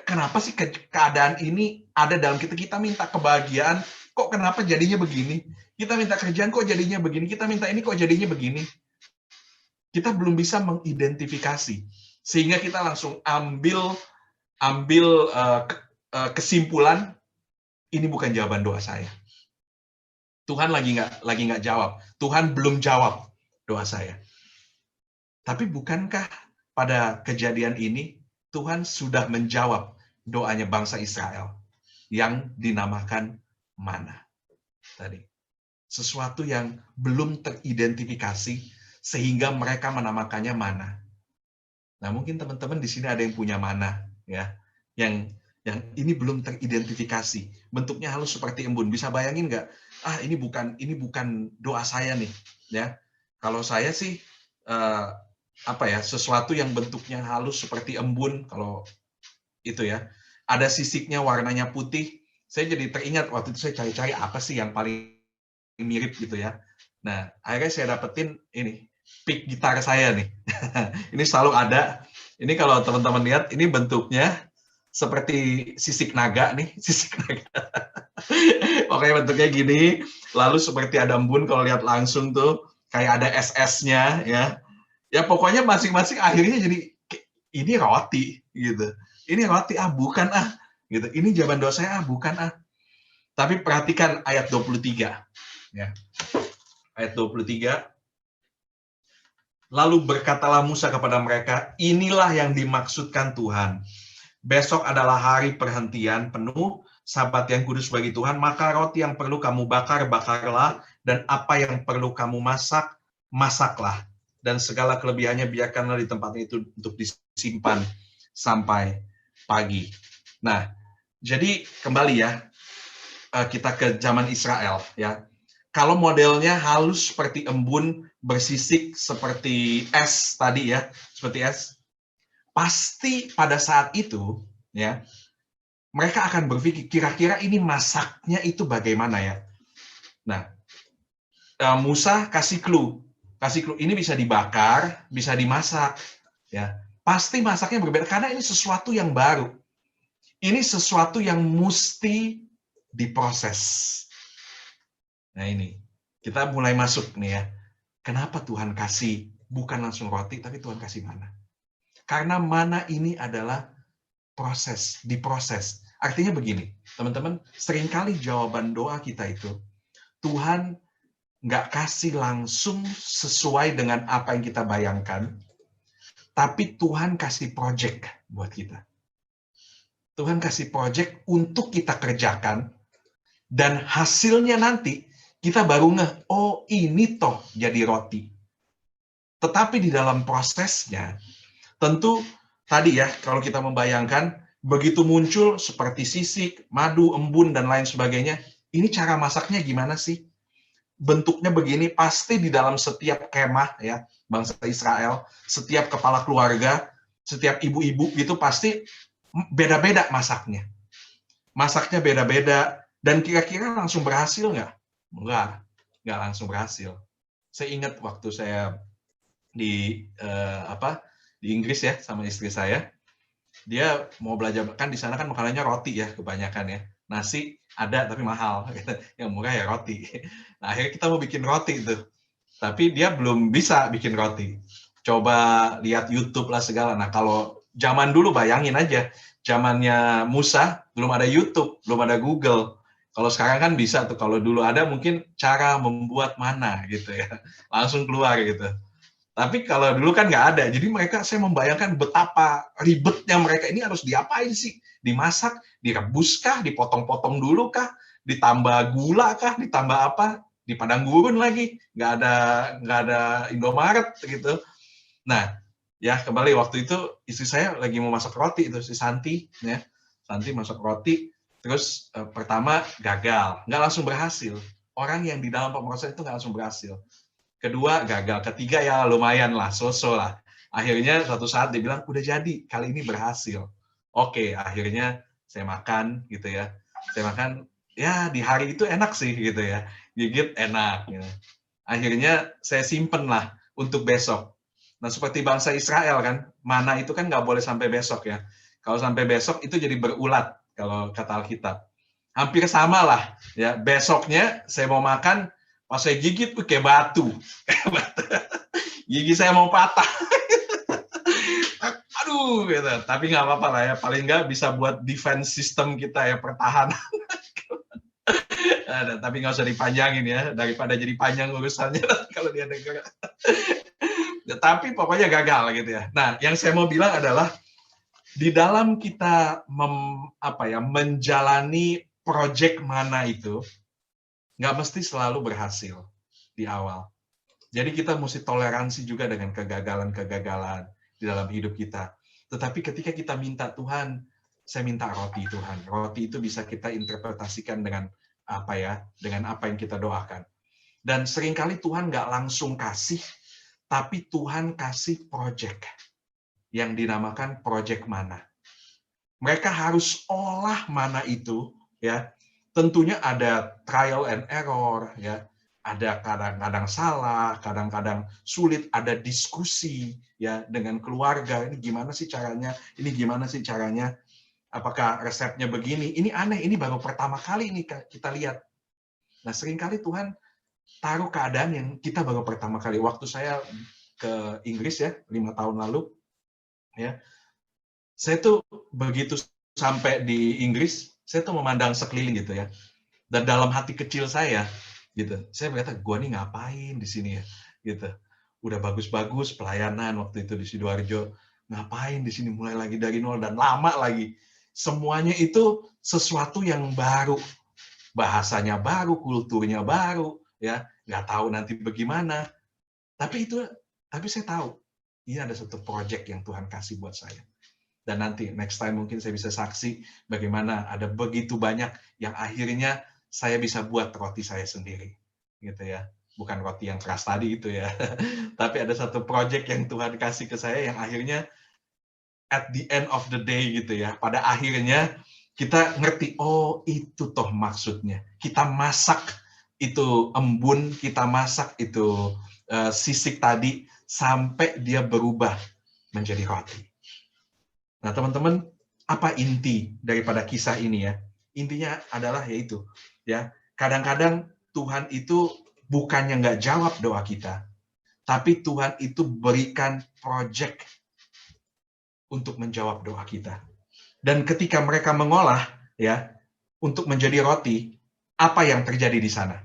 kenapa sih keadaan ini ada dalam kita? Kita minta kebahagiaan, kok kenapa jadinya begini? Kita minta kerjaan, kok jadinya begini? Kita minta ini, kok jadinya begini? Kita belum bisa mengidentifikasi. Sehingga kita langsung ambil kesimpulan, ini bukan jawaban doa saya. Tuhan lagi nggak jawab. Tuhan belum jawab doa saya. Tapi bukankah pada kejadian ini Tuhan sudah menjawab doanya bangsa Israel yang dinamakan mana tadi. Sesuatu yang belum teridentifikasi sehingga mereka menamakannya mana. Nah, mungkin teman-teman di sini ada yang punya mana ya, yang ini belum teridentifikasi. Bentuknya halus seperti embun. Bisa bayangin nggak? Ini bukan doa saya nih, ya. Kalau saya sih sesuatu yang bentuknya halus seperti embun, kalau itu ya, ada sisiknya warnanya putih. Saya jadi teringat waktu itu saya cari-cari apa sih yang paling mirip gitu ya. Nah, akhirnya saya dapetin ini pick gitar saya nih. Ini selalu ada. Ini kalau teman-teman lihat, ini bentuknya seperti sisik naga nih, sisik naga. Oke, bentuknya gini. Lalu seperti ada embun kalau lihat langsung tuh kayak ada SS-nya ya. Ya pokoknya masing-masing akhirnya jadi ini roti gitu. Ini roti bukan gitu. Ini jawaban doa saya bukan Tapi perhatikan ayat 23 ya. Ayat 23. Lalu berkatalah Musa kepada mereka, inilah yang dimaksudkan Tuhan. Besok adalah hari perhentian penuh, Sabat yang kudus bagi Tuhan, maka roti yang perlu kamu bakar, bakarlah, dan apa yang perlu kamu masak, masaklah. Dan segala kelebihannya biarkanlah di tempat itu untuk disimpan sampai pagi. Nah, jadi kembali ya, kita ke zaman Israel ya. Kalau modelnya halus seperti embun, bersisik seperti es tadi ya, seperti es, pasti pada saat itu ya, mereka akan berpikir kira-kira ini masaknya itu bagaimana ya. Nah, Musa kasih clue ini bisa dibakar, bisa dimasak ya. Pasti masaknya berbeda karena ini sesuatu yang baru. Ini sesuatu yang mesti diproses. Nah ini, kita mulai masuk nih ya. Kenapa Tuhan kasih bukan langsung roti, tapi Tuhan kasih mana? Karena mana ini adalah proses, diproses. Artinya begini, teman-teman, seringkali jawaban doa kita itu, Tuhan nggak kasih langsung sesuai dengan apa yang kita bayangkan, tapi Tuhan kasih project buat kita. Tuhan kasih project untuk kita kerjakan, dan hasilnya nanti, kita baru ngeh, oh ini toh jadi roti. Tetapi di dalam prosesnya, tentu tadi ya, kalau kita membayangkan, begitu muncul seperti sisik, madu, embun, dan lain sebagainya, ini cara masaknya gimana sih? Bentuknya begini, pasti di dalam setiap kemah, ya bangsa Israel, setiap kepala keluarga, setiap ibu-ibu, itu pasti beda-beda masaknya. Masaknya beda-beda, dan kira-kira langsung berhasil nggak? Nggak langsung berhasil. Saya ingat waktu saya di Inggris ya sama istri saya, dia mau belajar kan di sana kan makanannya roti ya kebanyakan ya, nasi ada tapi mahal, yang murah ya roti. Nah akhirnya kita mau bikin roti itu, tapi dia belum bisa bikin roti. Coba lihat YouTube lah segala. Nah kalau zaman dulu bayangin aja, zamannya Musa belum ada YouTube, belum ada Google. Kalau sekarang kan bisa tuh, kalau dulu ada mungkin cara membuat mana gitu ya, langsung keluar gitu. Tapi kalau dulu kan nggak ada, jadi saya membayangkan betapa ribetnya mereka ini harus diapain sih? Dimasak, direbus kah, dipotong-potong dulu kah, ditambah gula kah, ditambah apa? Di padang gurun lagi, nggak ada Indomaret gitu. Nah, ya kembali waktu itu istri saya lagi mau masak roti itu si Santi, ya Santi masak roti. Terus pertama gagal, nggak langsung berhasil. Orang yang di dalam pemrosesan itu nggak langsung berhasil. Kedua gagal, ketiga ya lumayan lah, so-so lah. Akhirnya suatu saat dia bilang, udah jadi, kali ini berhasil. Oke, akhirnya saya makan gitu ya. saya makan, ya di hari itu enak sih gitu ya, gigit enak. Gitu. Akhirnya saya simpen lah untuk besok. Nah seperti bangsa Israel kan, mana itu kan nggak boleh sampai besok ya. Kalau sampai besok itu jadi berulat kalau kata Alkitab. Hampir sama lah ya. Besoknya saya mau makan, pas saya gigit kayak batu. Gigi saya mau patah. Aduh, gitu. Tapi nggak apa-apa lah ya. Paling nggak bisa buat defense system kita ya, pertahanan. Tapi nggak usah dipanjangin ya, daripada jadi panjang urusannya kalau dia dengar. Tapi pokoknya gagal gitu ya. Nah, yang saya mau bilang adalah di dalam kita menjalani proyek mana itu, nggak mesti selalu berhasil di awal. Jadi kita mesti toleransi juga dengan kegagalan-kegagalan di dalam hidup kita. Tetapi ketika kita minta Tuhan, saya minta roti Tuhan. Roti itu bisa kita interpretasikan dengan dengan apa yang kita doakan. Dan seringkali Tuhan nggak langsung kasih, tapi Tuhan kasih proyek yang dinamakan proyek mana. Mereka harus olah mana itu, ya. Tentunya ada trial and error, ya. Ada kadang-kadang salah, kadang-kadang sulit, ada diskusi ya dengan keluarga. Ini gimana sih caranya? Ini gimana sih caranya? Apakah resepnya begini? Ini aneh, ini baru pertama kali ini kita lihat. Nah, seringkali Tuhan taruh keadaan yang kita baru pertama kali. Waktu saya ke Inggris ya, 5 tahun lalu, ya, saya tuh begitu sampai di Inggris, saya tuh memandang sekeliling gitu ya. Dan dalam hati kecil saya, gitu, saya berkata, gua nih ngapain di sini ya, gitu. Udah bagus-bagus pelayanan waktu itu di Sidoarjo, ngapain di sini mulai lagi dari nol dan lama lagi. Semuanya itu sesuatu yang baru, bahasanya baru, kulturnya baru, ya, nggak tahu nanti bagaimana. Tapi saya tahu ini ada satu project yang Tuhan kasih buat saya. Dan nanti next time mungkin saya bisa saksi bagaimana ada begitu banyak yang akhirnya saya bisa buat roti saya sendiri, gitu ya. Bukan roti yang keras tadi itu ya. Tapi ada satu project yang Tuhan kasih ke saya yang akhirnya at the end of the day gitu ya. Pada akhirnya kita ngerti, oh itu toh maksudnya. Kita masak itu embun, kita masak itu sisik tadi sampai dia berubah menjadi roti. Nah, teman-teman, apa inti daripada kisah ini ya? Intinya adalah yaitu, ya, kadang-kadang Tuhan itu bukannya nggak jawab doa kita, tapi Tuhan itu berikan project untuk menjawab doa kita. Dan ketika mereka mengolah, ya, untuk menjadi roti, apa yang terjadi di sana?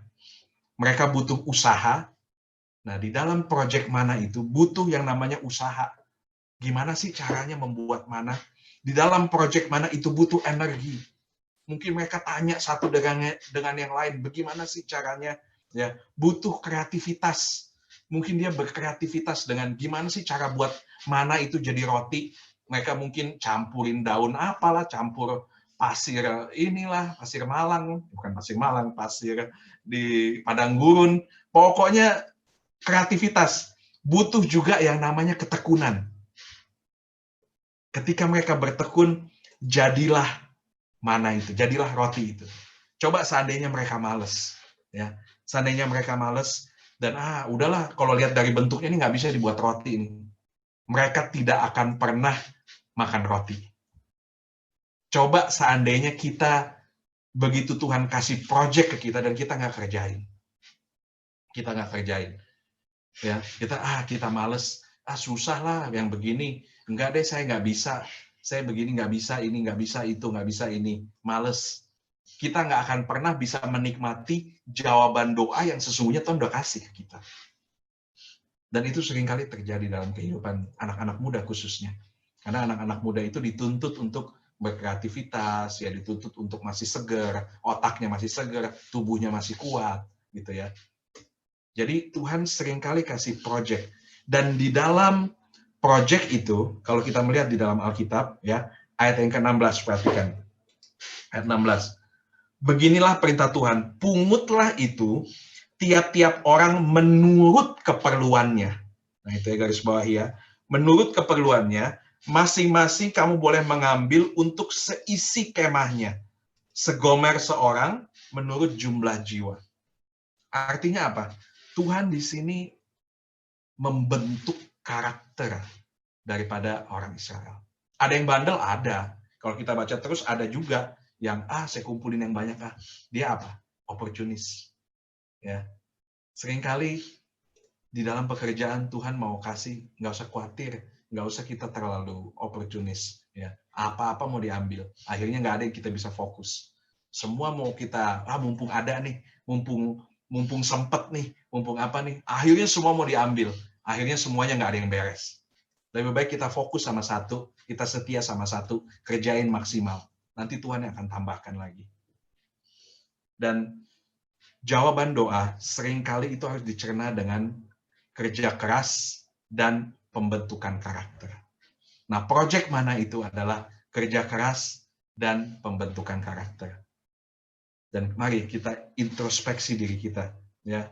Mereka butuh usaha. Nah, di dalam project mana itu butuh yang namanya usaha. Gimana sih caranya membuat mana? Di dalam project mana itu butuh energi. Mungkin mereka tanya satu dengan yang lain, bagaimana sih caranya? Ya, butuh kreativitas. Mungkin dia berkreativitas dengan gimana sih cara buat mana itu jadi roti. Mereka mungkin campurin daun apalah, campur pasir inilah, pasir Malang, bukan pasir Malang, pasir di padang gurun. Pokoknya kreativitas. Butuh juga yang namanya ketekunan. Ketika mereka bertekun, jadilah mana itu, jadilah roti itu. Coba seandainya mereka males, ya, seandainya mereka males dan udahlah, kalau lihat dari bentuknya ini nggak bisa dibuat roti ini. Mereka tidak akan pernah makan roti. Coba seandainya kita begitu Tuhan kasih project ke kita dan kita nggak kerjain, ya, kita males, susah lah yang begini. Enggak deh, saya nggak bisa. Saya begini nggak bisa, ini nggak bisa, itu nggak bisa, ini. Males. Kita nggak akan pernah bisa menikmati jawaban doa yang sesungguhnya Tuhan udah kasih ke kita. Dan itu seringkali terjadi dalam kehidupan anak-anak muda khususnya. Karena anak-anak muda itu dituntut untuk berkreativitas, ya, dituntut untuk masih segar, otaknya masih segar, tubuhnya masih kuat, gitu ya. Jadi Tuhan seringkali kasih project. Dan di dalam project itu, kalau kita melihat di dalam Alkitab, ya, ayat yang ke-16, perhatikan. Ayat 16. Beginilah perintah Tuhan, pungutlah itu tiap-tiap orang menurut keperluannya. Nah, itu ya garis bawah ya. Menurut keperluannya, masing-masing kamu boleh mengambil untuk seisi kemahnya. segomer seorang menurut jumlah jiwa. Artinya apa? Tuhan di sini membentuk karakter daripada orang Israel. Ada yang bandel? Ada. Kalau kita baca terus ada juga yang, saya kumpulin yang banyak. Dia apa? Oportunis. Ya. Seringkali di dalam pekerjaan Tuhan mau kasih, nggak usah khawatir, nggak usah kita terlalu oportunis. Ya. Apa-apa mau diambil. Akhirnya nggak ada yang kita bisa fokus. Semua mau kita, mumpung ada nih, mumpung sempet nih, mumpung apa nih, akhirnya semua mau diambil. Akhirnya semuanya nggak ada yang beres. Lebih baik kita fokus sama satu, kita setia sama satu, kerjain maksimal. Nanti Tuhan yang akan tambahkan lagi. Dan jawaban doa seringkali itu harus dicerna dengan kerja keras dan pembentukan karakter. Nah, proyek mana itu adalah kerja keras dan pembentukan karakter. Dan mari kita introspeksi diri kita, ya.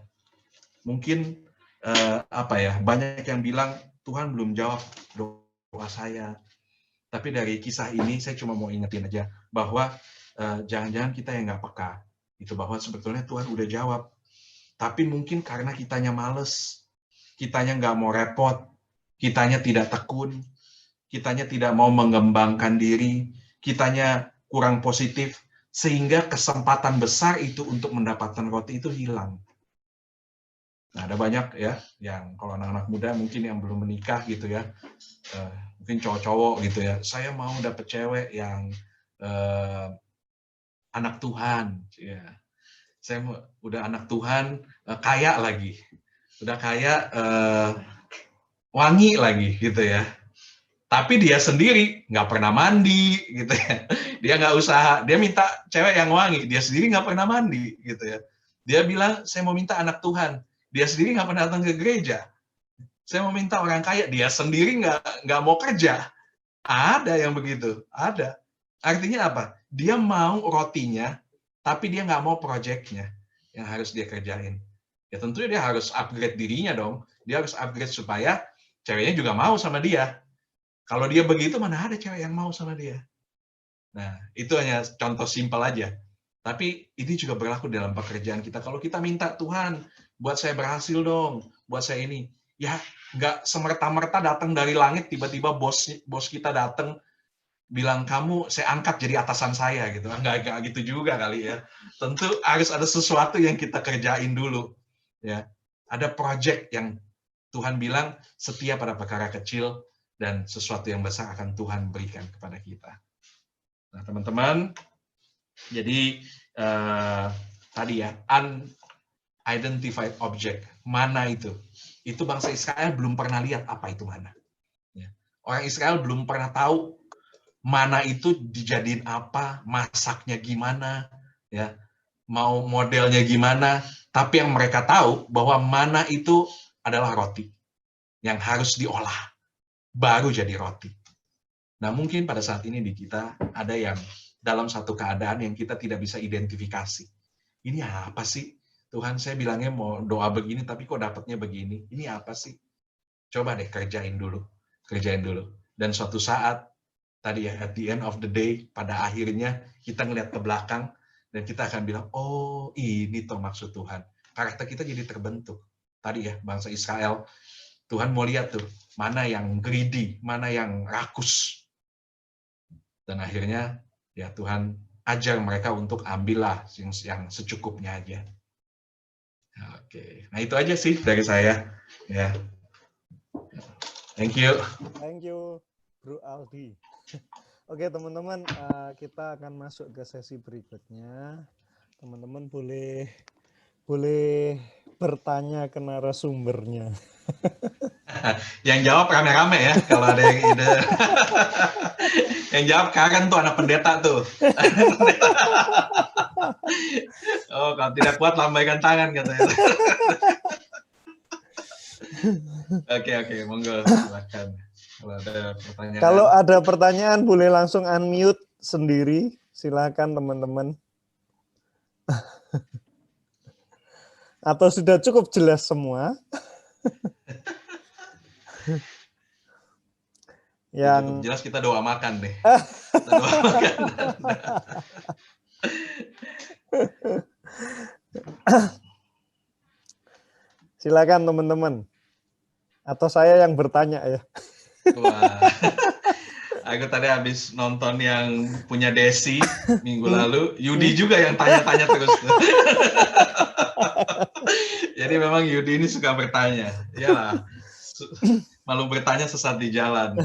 Mungkin banyak yang bilang Tuhan belum jawab doa saya. Tapi dari kisah ini saya cuma mau ingetin aja bahwa jangan-jangan kita yang nggak peka. Itu bahwa sebetulnya Tuhan udah jawab. Tapi mungkin karena kitanya males, kitanya nggak mau repot, kitanya tidak tekun, kitanya tidak mau mengembangkan diri, kitanya kurang positif, sehingga kesempatan besar itu untuk mendapatkan roti itu hilang. Nah, ada banyak ya, yang kalau anak-anak muda mungkin yang belum menikah gitu ya, mungkin cowok-cowok gitu ya, saya mau dapet cewek yang anak Tuhan, ya. Saya udah anak Tuhan, kaya lagi, udah kaya, wangi lagi gitu ya. Tapi dia sendiri nggak pernah mandi gitu ya. Dia nggak usaha, dia minta cewek yang wangi, dia sendiri nggak pernah mandi gitu ya. Dia bilang, saya mau minta anak Tuhan, dia sendiri nggak pernah datang ke gereja. Saya mau minta orang kaya, dia sendiri nggak mau kerja. Ada yang begitu, ada. Artinya apa? Dia mau rotinya, tapi dia nggak mau proyeknya yang harus dia kerjain. Ya tentunya dia harus upgrade dirinya dong. Dia harus upgrade supaya ceweknya juga mau sama dia. Kalau dia begitu, mana ada cewek yang mau sama dia. Nah, itu hanya contoh simpel aja. Tapi ini juga berlaku dalam pekerjaan kita. Kalau kita minta, Tuhan, buat saya berhasil dong, buat saya ini. Ya, nggak semerta-merta datang dari langit, tiba-tiba bos kita datang, bilang, kamu saya angkat jadi atasan saya, gitu. Nggak gitu juga kali ya. Tentu harus ada sesuatu yang kita kerjain dulu. Ya, ada project yang Tuhan bilang, setia pada perkara kecil, dan sesuatu yang besar akan Tuhan berikan kepada kita. Nah, teman-teman, jadi tadi ya, unidentified object, mana itu? Itu bangsa Israel belum pernah lihat apa itu mana. Ya. Orang Israel belum pernah tahu mana itu dijadiin apa, masaknya gimana, ya, mau modelnya gimana. Tapi yang mereka tahu bahwa mana itu adalah roti yang harus diolah. Baru jadi roti. Nah, mungkin pada saat ini di kita ada yang dalam satu keadaan yang kita tidak bisa identifikasi. Ini apa sih? Tuhan, saya bilangnya mau doa begini, tapi kok dapatnya begini? Ini apa sih? Coba deh kerjain dulu. Kerjain dulu. Dan suatu saat, tadi ya, at the end of the day, pada akhirnya kita ngeliat ke belakang, dan kita akan bilang, oh ini toh maksud Tuhan. Karakter kita jadi terbentuk. Tadi ya, bangsa Israel, Tuhan mau lihat tuh, mana yang greedy, mana yang rakus. Dan akhirnya, ya Tuhan ajar mereka untuk ambillah yang secukupnya aja. Oke, nah itu aja sih dari saya. Ya, thank you. Thank you, Bro Aldi. Oke teman-teman, kita akan masuk ke sesi berikutnya. Teman-teman boleh bertanya ke narasumbernya. Yang jawab rame-rame ya, kalau ada yang ide. Yang jawab Karen tuh anak pendeta tuh. Oh, kalau tidak kuat lambaikan tangan katanya. Oke, monggo silakan. Kalau ada pertanyaan. Kalau ada pertanyaan boleh langsung unmute sendiri. Silakan teman-teman. Atau sudah cukup jelas semua? Yang jelas kita doa makan deh. Kita doa makan. Silakan teman-teman. Atau saya yang bertanya ya. Wah, aku tadi habis nonton yang punya Desi minggu lalu, Yudi juga yang tanya-tanya terus. Jadi memang Yudi ini suka bertanya. Iyalah, malu bertanya sesat di jalan.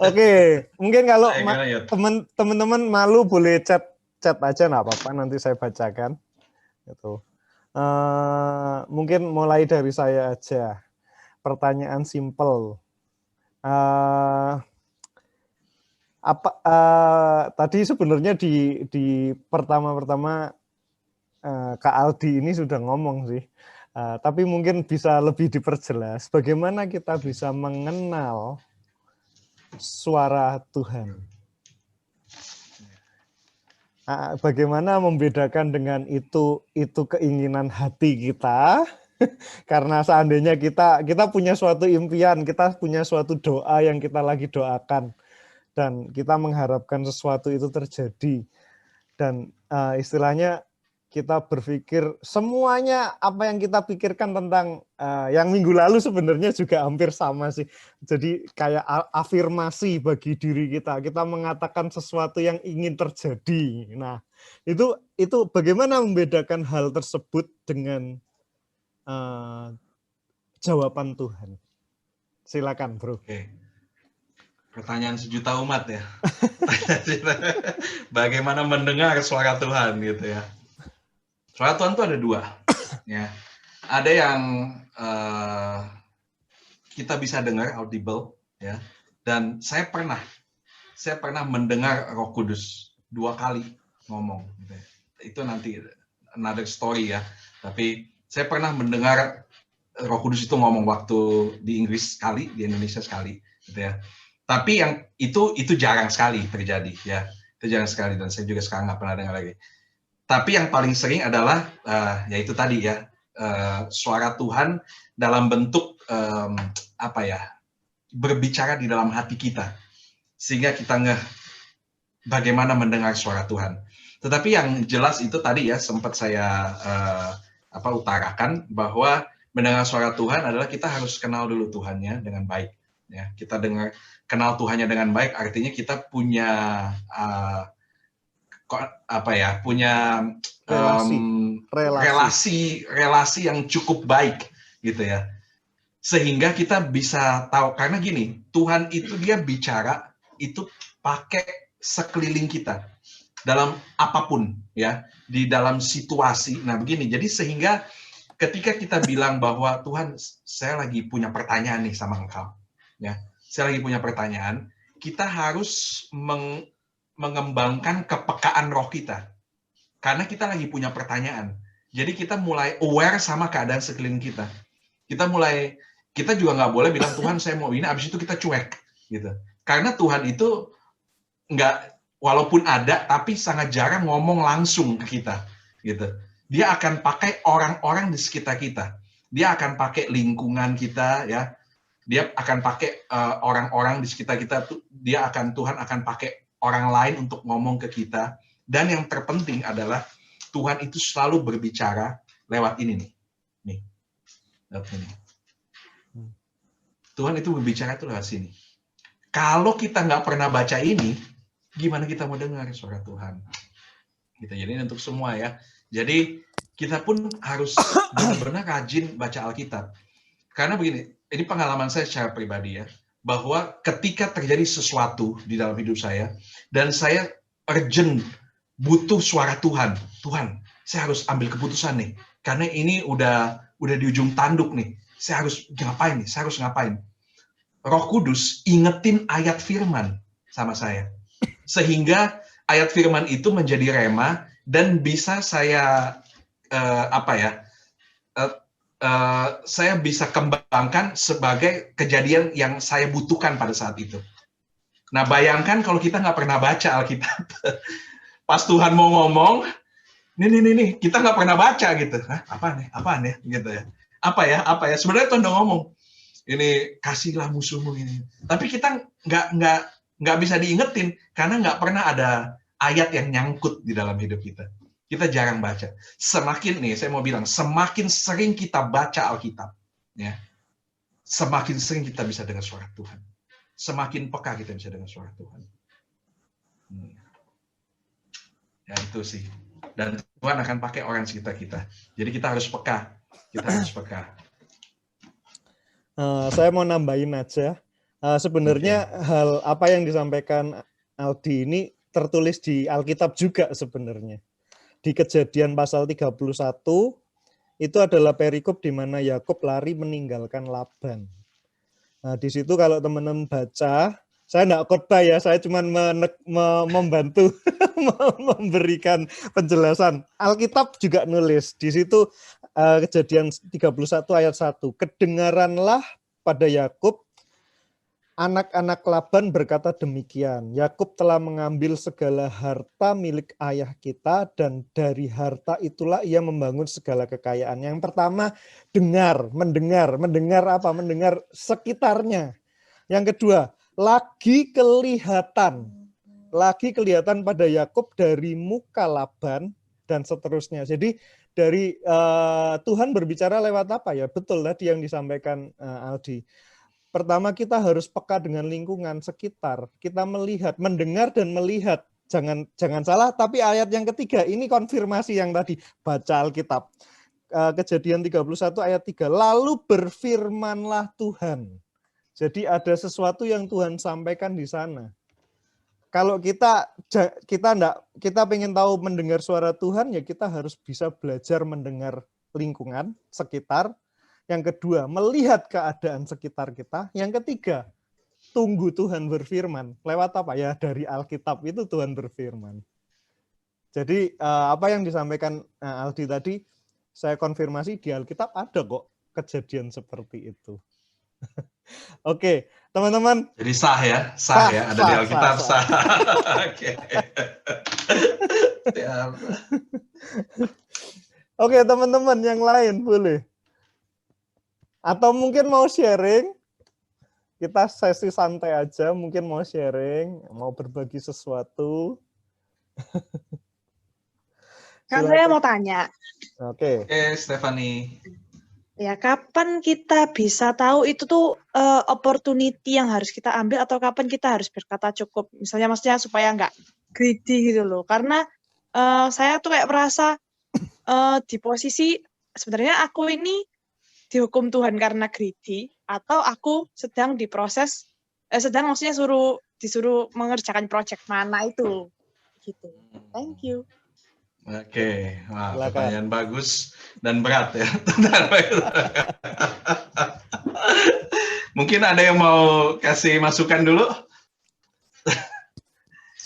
Oke, mungkin kalau Gimana, Yud? teman-teman malu boleh chat aja nggak apa-apa, nanti saya bacakan. Gitu. Mungkin mulai dari saya aja. Pertanyaan simple. Tadi sebenarnya di pertama Kak Aldi ini sudah ngomong sih. Tapi mungkin bisa lebih diperjelas bagaimana kita bisa mengenal suara Tuhan. Bagaimana membedakan dengan itu keinginan hati kita, karena seandainya kita punya suatu impian, kita punya suatu doa yang kita lagi doakan, dan kita mengharapkan sesuatu itu terjadi, dan istilahnya kita berpikir semuanya apa yang kita pikirkan tentang yang minggu lalu sebenarnya juga hampir sama sih. Jadi kayak afirmasi bagi diri kita mengatakan sesuatu yang ingin terjadi. Nah, itu bagaimana membedakan hal tersebut dengan jawaban Tuhan? Silakan, Bro. Oke. Pertanyaan sejuta umat ya. Bagaimana mendengar suara Tuhan gitu ya. Suara Tuhan itu ada dua. Ya. Ada yang kita bisa dengar audible ya. Dan saya pernah mendengar Roh Kudus 2 kali ngomong. Gitu ya. Itu nanti another story ya. Tapi saya pernah mendengar Roh Kudus itu ngomong waktu di Inggris sekali, di Indonesia sekali, gitu ya. Tapi yang itu jarang sekali terjadi, ya. Itu jarang sekali dan saya juga sekarang nggak pernah dengar lagi. Tapi yang paling sering adalah yaitu tadi ya, suara Tuhan dalam bentuk berbicara di dalam hati kita, sehingga kita bagaimana mendengar suara Tuhan. Tetapi yang jelas itu tadi ya sempat saya utarakan bahwa mendengar suara Tuhan adalah kita harus kenal dulu Tuhannya dengan baik. Ya, kita kenal Tuhannya dengan baik, artinya kita punya relasi yang cukup baik, gitu ya. Sehingga kita bisa tahu, karena gini, Tuhan itu dia bicara itu pakai sekeliling kita dalam apapun ya, di dalam situasi. Nah begini, jadi sehingga ketika kita bilang bahwa Tuhan, saya lagi punya pertanyaan nih sama engkau, ya, saya lagi punya pertanyaan, kita harus mengembangkan kepekaan roh kita, karena kita lagi punya pertanyaan. Jadi kita mulai aware sama keadaan sekeliling kita. Kita juga nggak boleh bilang Tuhan saya mau ini, abis itu kita cuek, gitu. Karena Tuhan itu walaupun ada, tapi sangat jarang ngomong langsung ke kita, gitu. Dia akan pakai orang-orang di sekitar kita. Dia akan pakai lingkungan kita, ya. Dia akan pakai orang-orang di sekitar kita. Tuhan akan pakai orang lain untuk ngomong ke kita. Dan yang terpenting adalah Tuhan itu selalu berbicara lewat ini nih. Lewat ini. Tuhan itu berbicara itu lewat sini. Kalau kita nggak pernah baca ini, gimana kita mau dengar suara Tuhan? Gitu. Jadi untuk semua ya. Jadi kita pun harus benar-benar rajin baca Alkitab. Karena begini, ini pengalaman saya secara pribadi ya, bahwa ketika terjadi sesuatu di dalam hidup saya, dan saya urgent butuh suara Tuhan. Tuhan, saya harus ambil keputusan nih. Karena ini udah di ujung tanduk nih. Saya harus ngapain nih? Saya harus ngapain? Roh Kudus ingetin ayat firman sama saya. Sehingga ayat firman itu menjadi rema dan bisa saya saya bisa kembangkan sebagai kejadian yang saya butuhkan pada saat itu. Nah, bayangkan kalau kita nggak pernah baca Alkitab. Pas Tuhan mau ngomong, nih, kita nggak pernah baca gitu. Hah, apaan ya, gitu ya. Apa ya, sebenarnya Tuhan udah ngomong, ini kasihlah musuhmu ini. Tapi kita nggak bisa diingetin, karena nggak pernah ada ayat yang nyangkut di dalam hidup kita. Kita jarang baca. Semakin nih, saya mau bilang, semakin sering kita baca Alkitab, ya, semakin sering kita bisa dengar suara Tuhan. Semakin peka kita bisa dengar suara Tuhan. Ya itu sih. Dan Tuhan akan pakai orang sekitar kita. Jadi kita harus peka. Kita harus peka. Saya mau nambahin aja. Sebenarnya hal apa yang disampaikan Aldi ini tertulis di Alkitab juga sebenarnya. Di Kejadian pasal 31 itu adalah perikop di mana Yakub lari meninggalkan Laban. Nah, di situ kalau teman-teman baca, saya enggak khotbah ya, saya cuma membantu memberikan penjelasan. Alkitab juga nulis di situ Kejadian 31 ayat 1. Kedengaranlah pada Yakub, anak-anak Laban berkata demikian, Yakub telah mengambil segala harta milik ayah kita dan dari harta itulah ia membangun segala kekayaan. Yang pertama, mendengar apa? Mendengar sekitarnya. Yang kedua, lagi kelihatan pada Yakub dari muka Laban dan seterusnya. Jadi dari Tuhan berbicara lewat apa ya? Betul tadi yang disampaikan Aldi. Pertama kita harus peka dengan lingkungan sekitar. Kita melihat, mendengar dan melihat. Jangan salah, tapi ayat yang ketiga ini konfirmasi yang tadi baca Alkitab. Kejadian 31 ayat 3. Lalu berfirmanlah Tuhan. Jadi ada sesuatu yang Tuhan sampaikan di sana. Kalau kita pengen tahu mendengar suara Tuhan, ya kita harus bisa belajar mendengar lingkungan sekitar. Yang kedua, melihat keadaan sekitar kita. Yang ketiga, tunggu Tuhan berfirman. Lewat apa ya? Dari Alkitab itu Tuhan berfirman. Jadi apa yang disampaikan Aldi tadi, saya konfirmasi di Alkitab ada kok kejadian seperti itu. Oke, teman-teman. Jadi sah ya, ada di Alkitab sah. Oke. Oke, teman-teman yang lain boleh. Atau mungkin mau sharing, kita sesi santai aja, mungkin mau sharing, mau berbagi sesuatu. Kan saya mau tanya. Oke, Stephanie. Ya, kapan kita bisa tahu itu tuh opportunity yang harus kita ambil atau kapan kita harus berkata cukup? Misalnya maksudnya supaya nggak greedy gitu loh. Karena saya tuh kayak merasa di posisi sebenarnya aku ini dihukum Tuhan karena greedy atau aku sedang diproses maksudnya disuruh mengerjakan project mana itu gitu. Thank you. Oke, wah, silakan. Pertanyaan bagus dan berat ya. Mungkin ada yang mau kasih masukan dulu?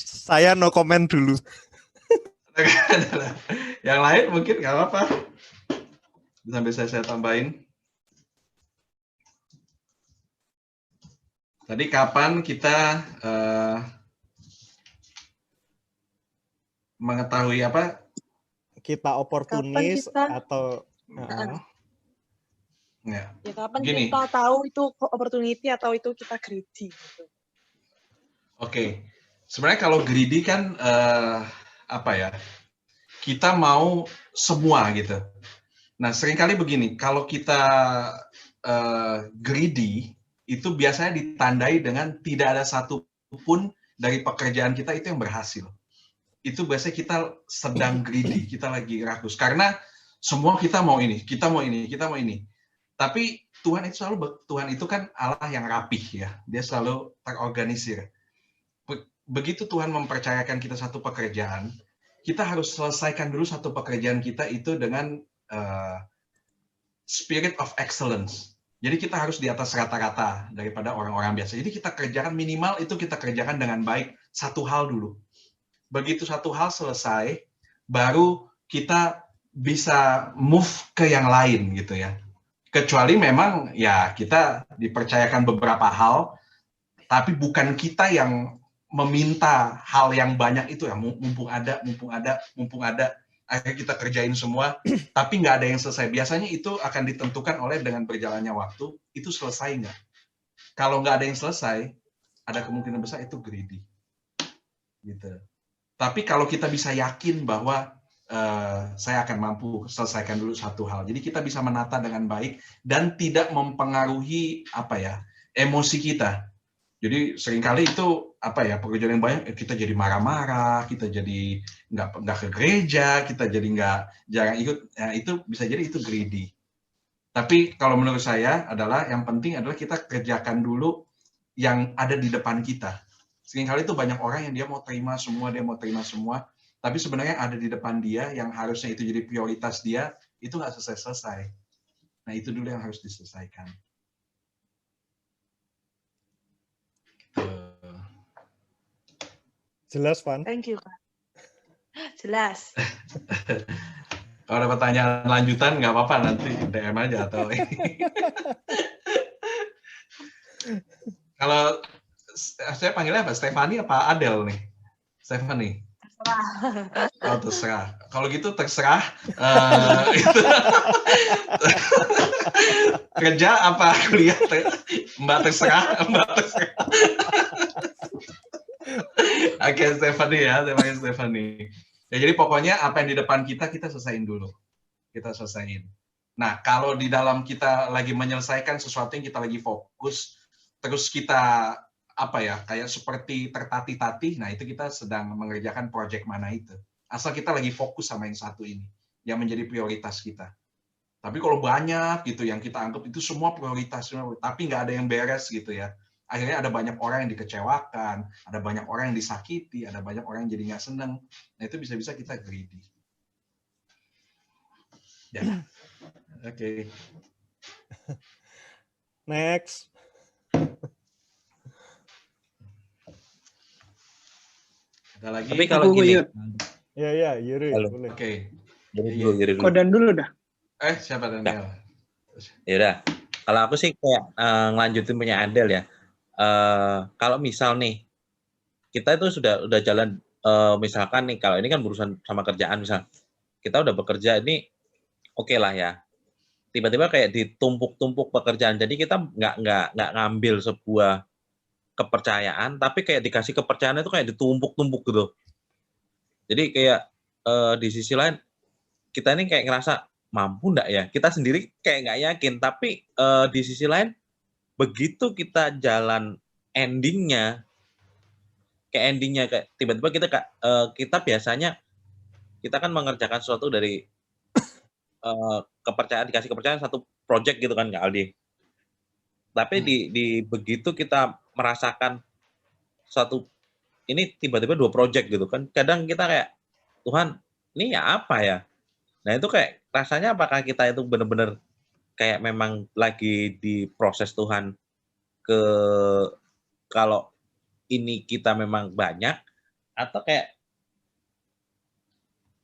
Saya no comment dulu. Yang lain mungkin nggak apa-apa. Sambil saya tambahin. Tadi kapan kita mengetahui apa? Kita oportunis atau ya kapan kita tahu itu opportunity atau itu kita greedy gitu. Oke. Sebenarnya kalau greedy kan apa ya? Kita mau semua gitu. Nah, seringkali begini, kalau kita greedy itu biasanya ditandai dengan tidak ada satu pun dari pekerjaan kita itu yang berhasil. Itu biasanya kita sedang greedy, kita lagi rakus. Karena semua kita mau ini, kita mau ini, kita mau ini. Tapi Tuhan itu kan Allah yang rapih ya. Dia selalu terorganisir. Begitu Tuhan mempercayakan kita satu pekerjaan, kita harus selesaikan dulu satu pekerjaan kita itu dengan spirit of excellence. Jadi kita harus di atas rata-rata daripada orang-orang biasa. Jadi kita kerjakan minimal itu kita kerjakan dengan baik satu hal dulu. Begitu satu hal selesai, baru kita bisa move ke yang lain gitu ya. Kecuali memang ya kita dipercayakan beberapa hal, tapi bukan kita yang meminta hal yang banyak itu ya, mumpung ada. Akhirnya kita kerjain semua, tapi nggak ada yang selesai. Biasanya itu akan ditentukan oleh dengan berjalannya waktu, itu selesai nggak. Kalau nggak ada yang selesai, ada kemungkinan besar itu greedy. Gitu. Tapi kalau kita bisa yakin bahwa saya akan mampu selesaikan dulu satu hal. Jadi kita bisa menata dengan baik dan tidak mempengaruhi emosi kita. Jadi seringkali itu pekerjaan yang banyak kita jadi marah-marah, kita jadi nggak ke gereja, kita jadi jarang ikut. Nah, itu bisa jadi itu greedy. Tapi kalau menurut saya yang penting adalah kita kerjakan dulu yang ada di depan kita. Seringkali itu banyak orang yang dia mau terima semua, tapi sebenarnya ada di depan dia yang harusnya itu jadi prioritas dia, itu nggak selesai. Nah, itu dulu yang harus diselesaikan. Jelas, Van? Thank you, Kak. Jelas. Kalau ada pertanyaan lanjutan, nggak apa-apa, nanti DM aja atau kalau saya panggilnya apa? Stefani apa Adel nih? Stefani. Oh, terserah. Kalau gitu terserah. Kerja apa kuliah? Mbak terserah. Oke, Stefani ya. Terima kasih, Stefani. Ya, jadi pokoknya apa yang di depan kita selesaiin dulu. Kita selesaiin. Nah, kalau di dalam kita lagi menyelesaikan sesuatu yang kita lagi fokus, terus kita kayak seperti tertatih-tatih, nah itu kita sedang mengerjakan proyek mana itu. Asal kita lagi fokus sama yang satu ini, yang menjadi prioritas kita. Tapi kalau banyak gitu yang kita anggap itu semua prioritas, tapi nggak ada yang beres gitu ya. Akhirnya ada banyak orang yang dikecewakan, ada banyak orang yang disakiti, ada banyak orang yang jadi nggak seneng. Nah itu bisa-bisa kita greedy. Ya, oke. Next. Ada lagi? Tapi kalau gini, Ya, Yuri. Halo. Boleh. Oke. Yuri dulu. Kodan dulu dah. Siapa Daniel? Ya udah. Kalau aku sih kayak ngelanjutin punya Adel ya. Kalau misal nih kita itu udah jalan, misalkan nih kalau ini kan berurusan sama kerjaan, misal kita udah bekerja ini oke lah ya. Tiba-tiba kayak ditumpuk-tumpuk pekerjaan, jadi kita nggak ngambil sebuah kepercayaan, tapi kayak dikasih kepercayaan itu kayak ditumpuk-tumpuk gitu. Jadi kayak di sisi lain kita ini kayak ngerasa mampu nggak ya? Kita sendiri kayak nggak yakin, tapi di sisi lain begitu kita jalan endingnya kayak tiba-tiba kita biasanya kita kan mengerjakan sesuatu dari dikasih kepercayaan satu project gitu kan Kak Aldi. Tapi di begitu kita merasakan ini tiba-tiba 2 project gitu kan, kadang kita kayak Tuhan ini ya apa ya? Nah itu kayak rasanya apakah kita itu benar-benar kayak memang lagi diproses Tuhan kalau ini kita memang banyak, atau kayak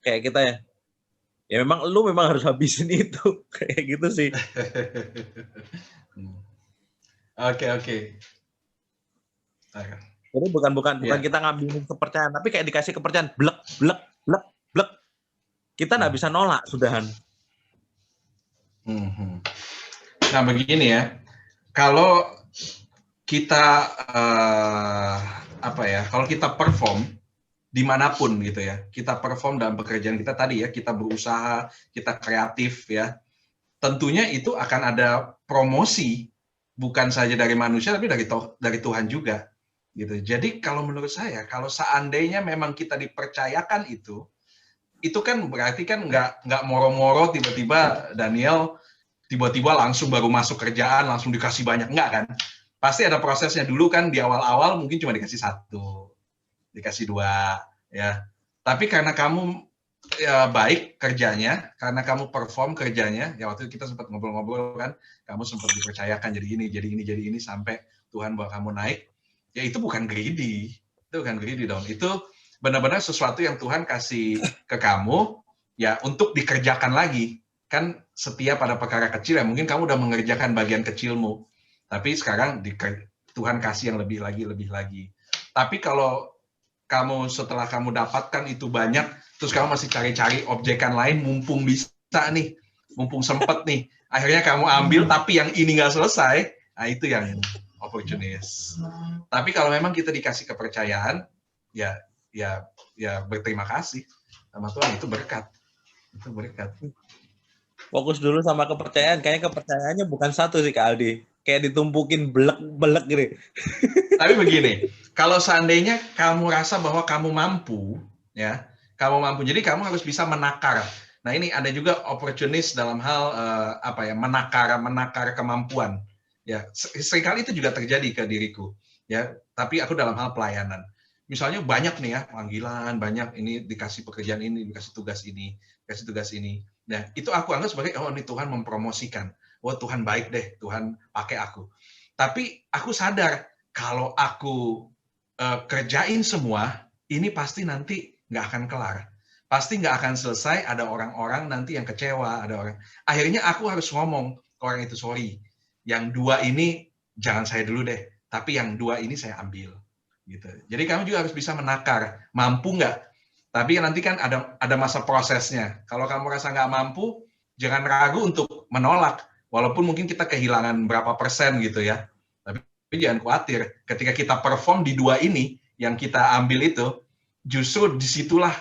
kita ya memang lu memang harus habisin itu kayak gitu sih. Oke. Jadi bukan kita ngambilin kepercayaan, tapi kayak dikasih kepercayaan blek. Kita nggak bisa nolak sudahan. Nah begini ya, kalau kita kalau kita perform dimanapun gitu ya, kita perform dalam pekerjaan kita tadi ya, kita berusaha, kita kreatif ya, tentunya itu akan ada promosi, bukan saja dari manusia tapi dari Tuhan juga gitu. Jadi kalau menurut saya, kalau seandainya memang kita dipercayakan itu kan berarti kan nggak moro-moro tiba-tiba Daniel tiba-tiba langsung baru masuk kerjaan langsung dikasih banyak, enggak kan? Pasti ada prosesnya dulu kan, di awal-awal mungkin cuma dikasih 1, dikasih 2 ya. Tapi karena kamu baik kerjanya, karena kamu perform kerjanya, ya waktu itu kita sempat ngobrol-ngobrol kan, kamu sempat dipercayakan jadi ini sampai Tuhan bawa kamu naik. Ya itu bukan greedy. Itu bukan greedy dong. Itu benar-benar sesuatu yang Tuhan kasih ke kamu ya untuk dikerjakan lagi. Kan setia pada perkara kecil ya, mungkin kamu udah mengerjakan bagian kecilmu. Tapi sekarang Tuhan kasih yang lebih lagi. Tapi kalau kamu setelah kamu dapatkan itu banyak, terus kamu masih cari-cari objekan lain, mumpung bisa nih, mumpung sempet nih, akhirnya kamu ambil, tapi yang ini nggak selesai, nah itu yang opportunist. Tapi kalau memang kita dikasih kepercayaan, ya berterima kasih sama Tuhan, itu berkat. Itu berkat. Fokus dulu sama kepercayaan. Kayaknya kepercayaannya bukan satu sih Kak Aldi. Kayak ditumpukin belek-belek gitu. Tapi begini, kalau seandainya kamu rasa bahwa kamu mampu, ya, kamu mampu. Jadi kamu harus bisa menakar. Nah, ini ada juga opportunis dalam hal menakar kemampuan. Ya, seringkali itu juga terjadi ke diriku. Ya, tapi aku dalam hal pelayanan. Misalnya banyak nih ya panggilan, banyak ini dikasih pekerjaan ini, dikasih tugas ini, dikasih tugas ini. Nah, itu aku anggap sebagai ini Tuhan mempromosikan. Wah, Tuhan baik deh, Tuhan pakai aku. Tapi aku sadar kalau aku kerjain semua, ini pasti nanti nggak akan kelar. Pasti nggak akan selesai, ada orang-orang nanti yang kecewa, ada orang. Akhirnya aku harus ngomong ke orang itu, sorry, yang 2 ini jangan saya dulu deh, tapi yang 2 ini saya ambil. Gitu. Jadi kamu juga harus bisa menakar, mampu nggak? Tapi nanti kan ada masa prosesnya. Kalau kamu rasa nggak mampu, jangan ragu untuk menolak. Walaupun mungkin kita kehilangan berapa persen gitu ya. Tapi jangan khawatir. Ketika kita perform di 2 ini, yang kita ambil itu, justru disitulah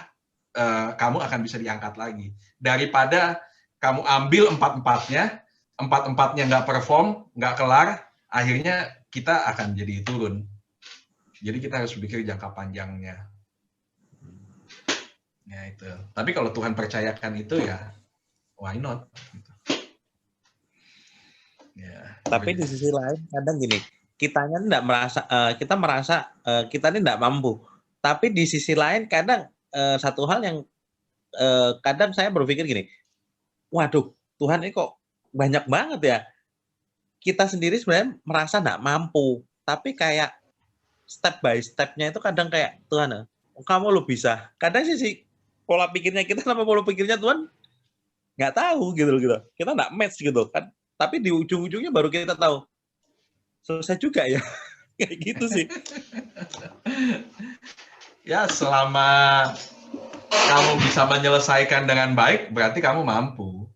kamu akan bisa diangkat lagi. Daripada kamu ambil 4-4-nya nggak perform, nggak kelar, akhirnya kita akan jadi turun. Jadi kita harus berpikir jangka panjangnya. Ya itu. Tapi kalau Tuhan percayakan itu ya, why not? Gitu. Ya. Tapi di sisi lain kadang gini, kita merasa kita ini tidak mampu. Tapi di sisi lain kadang satu hal yang kadang saya berpikir gini, waduh Tuhan ini kok banyak banget ya. Kita sendiri sebenarnya merasa tidak mampu, tapi kayak step by step-nya itu kadang kayak Tuhan, kamu lo bisa. Kadang sih pola pikirnya kita sama pola pikirnya Tuhan nggak tahu gitu. Kita nggak match gitu kan. Tapi di ujung-ujungnya baru kita tahu. Selesai juga ya. Kayak gitu sih. Ya, selama kamu bisa menyelesaikan dengan baik, berarti kamu mampu.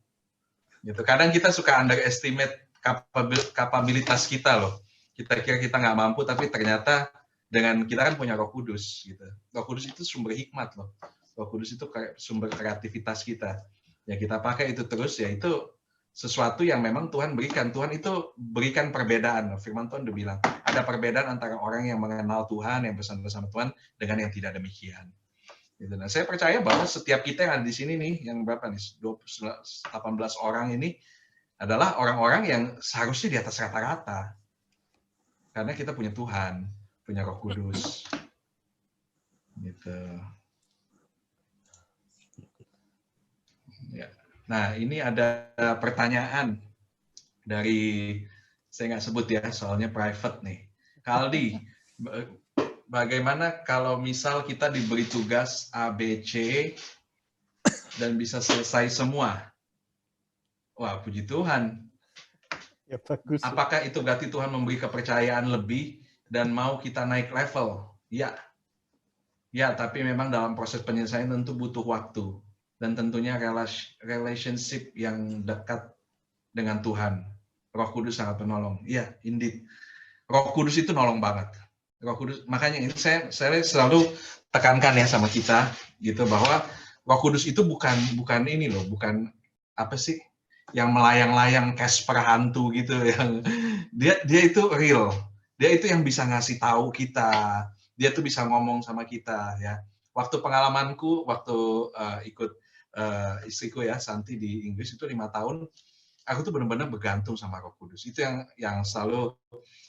Gitu. Kadang kita suka underestimate kapabilitas kita loh. Kita kira kita nggak mampu, tapi ternyata dengan kita kan punya Roh Kudus. Gitu. Roh Kudus itu sumber hikmat loh. Roh Kudus itu sumber kreativitas kita. Ya kita pakai itu terus, ya itu sesuatu yang memang Tuhan berikan. Tuhan itu berikan perbedaan. Firman Tuhan udah bilang, ada perbedaan antara orang yang mengenal Tuhan, yang bersama Tuhan, dengan yang tidak demikian. Gitu. Nah, saya percaya bahwa setiap kita yang ada di sini nih, yang berapa nih, 18 orang ini, adalah orang-orang yang seharusnya di atas rata-rata. Karena kita punya Tuhan, punya Roh Kudus. Gitu. Ya. Nah, ini ada pertanyaan dari, saya nggak sebut ya, soalnya private nih. Kaldi, bagaimana kalau misal kita diberi tugas A, B, C, dan bisa selesai semua? Wah, puji Tuhan. Ya, bagus. Apakah itu berarti Tuhan memberi kepercayaan lebih dan mau kita naik level? Ya. Ya, tapi memang dalam proses penyelesaian tentu butuh waktu. Dan tentunya relationship yang dekat dengan Tuhan. Roh Kudus sangat menolong. Iya, indeed. Roh Kudus itu nolong banget. Roh Kudus, makanya ini saya selalu tekankan ya sama kita gitu, bahwa Roh Kudus itu bukan ini loh, bukan apa sih yang melayang-layang Casper hantu gitu, yang dia itu real. Dia itu yang bisa ngasih tahu kita. Dia tuh bisa ngomong sama kita ya. Waktu pengalamanku waktu ikut istriku ya Santi di Inggris itu 5 tahun, aku tuh benar-benar bergantung sama Roh Kudus. Itu yang selalu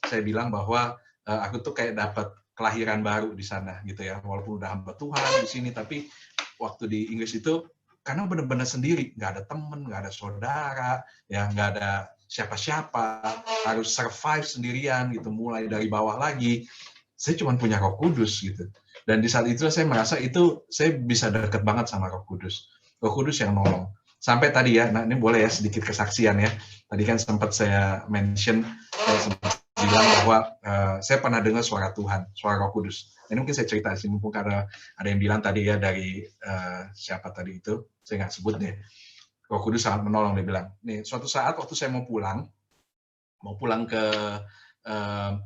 saya bilang bahwa aku tuh kayak dapat kelahiran baru di sana gitu ya. Walaupun udah hamba Tuhan di sini, tapi waktu di Inggris itu karena benar-benar sendiri, nggak ada temen, nggak ada saudara, ya nggak ada siapa-siapa, harus survive sendirian gitu, mulai dari bawah lagi. Saya cuma punya Roh Kudus gitu. Dan di saat itu saya merasa itu saya bisa dekat banget sama Roh Kudus. Roh Kudus yang nolong. Sampai tadi ya, nah ini boleh ya sedikit kesaksian ya. Tadi kan sempat saya mention, saya sempat bilang bahwa saya pernah dengar suara Tuhan, suara Roh Kudus. Ini mungkin saya cerita sih, mumpung ada yang bilang tadi ya dari siapa tadi itu, saya nggak sebut deh. Roh Kudus sangat menolong, dia bilang. Nih, suatu saat waktu saya mau pulang ke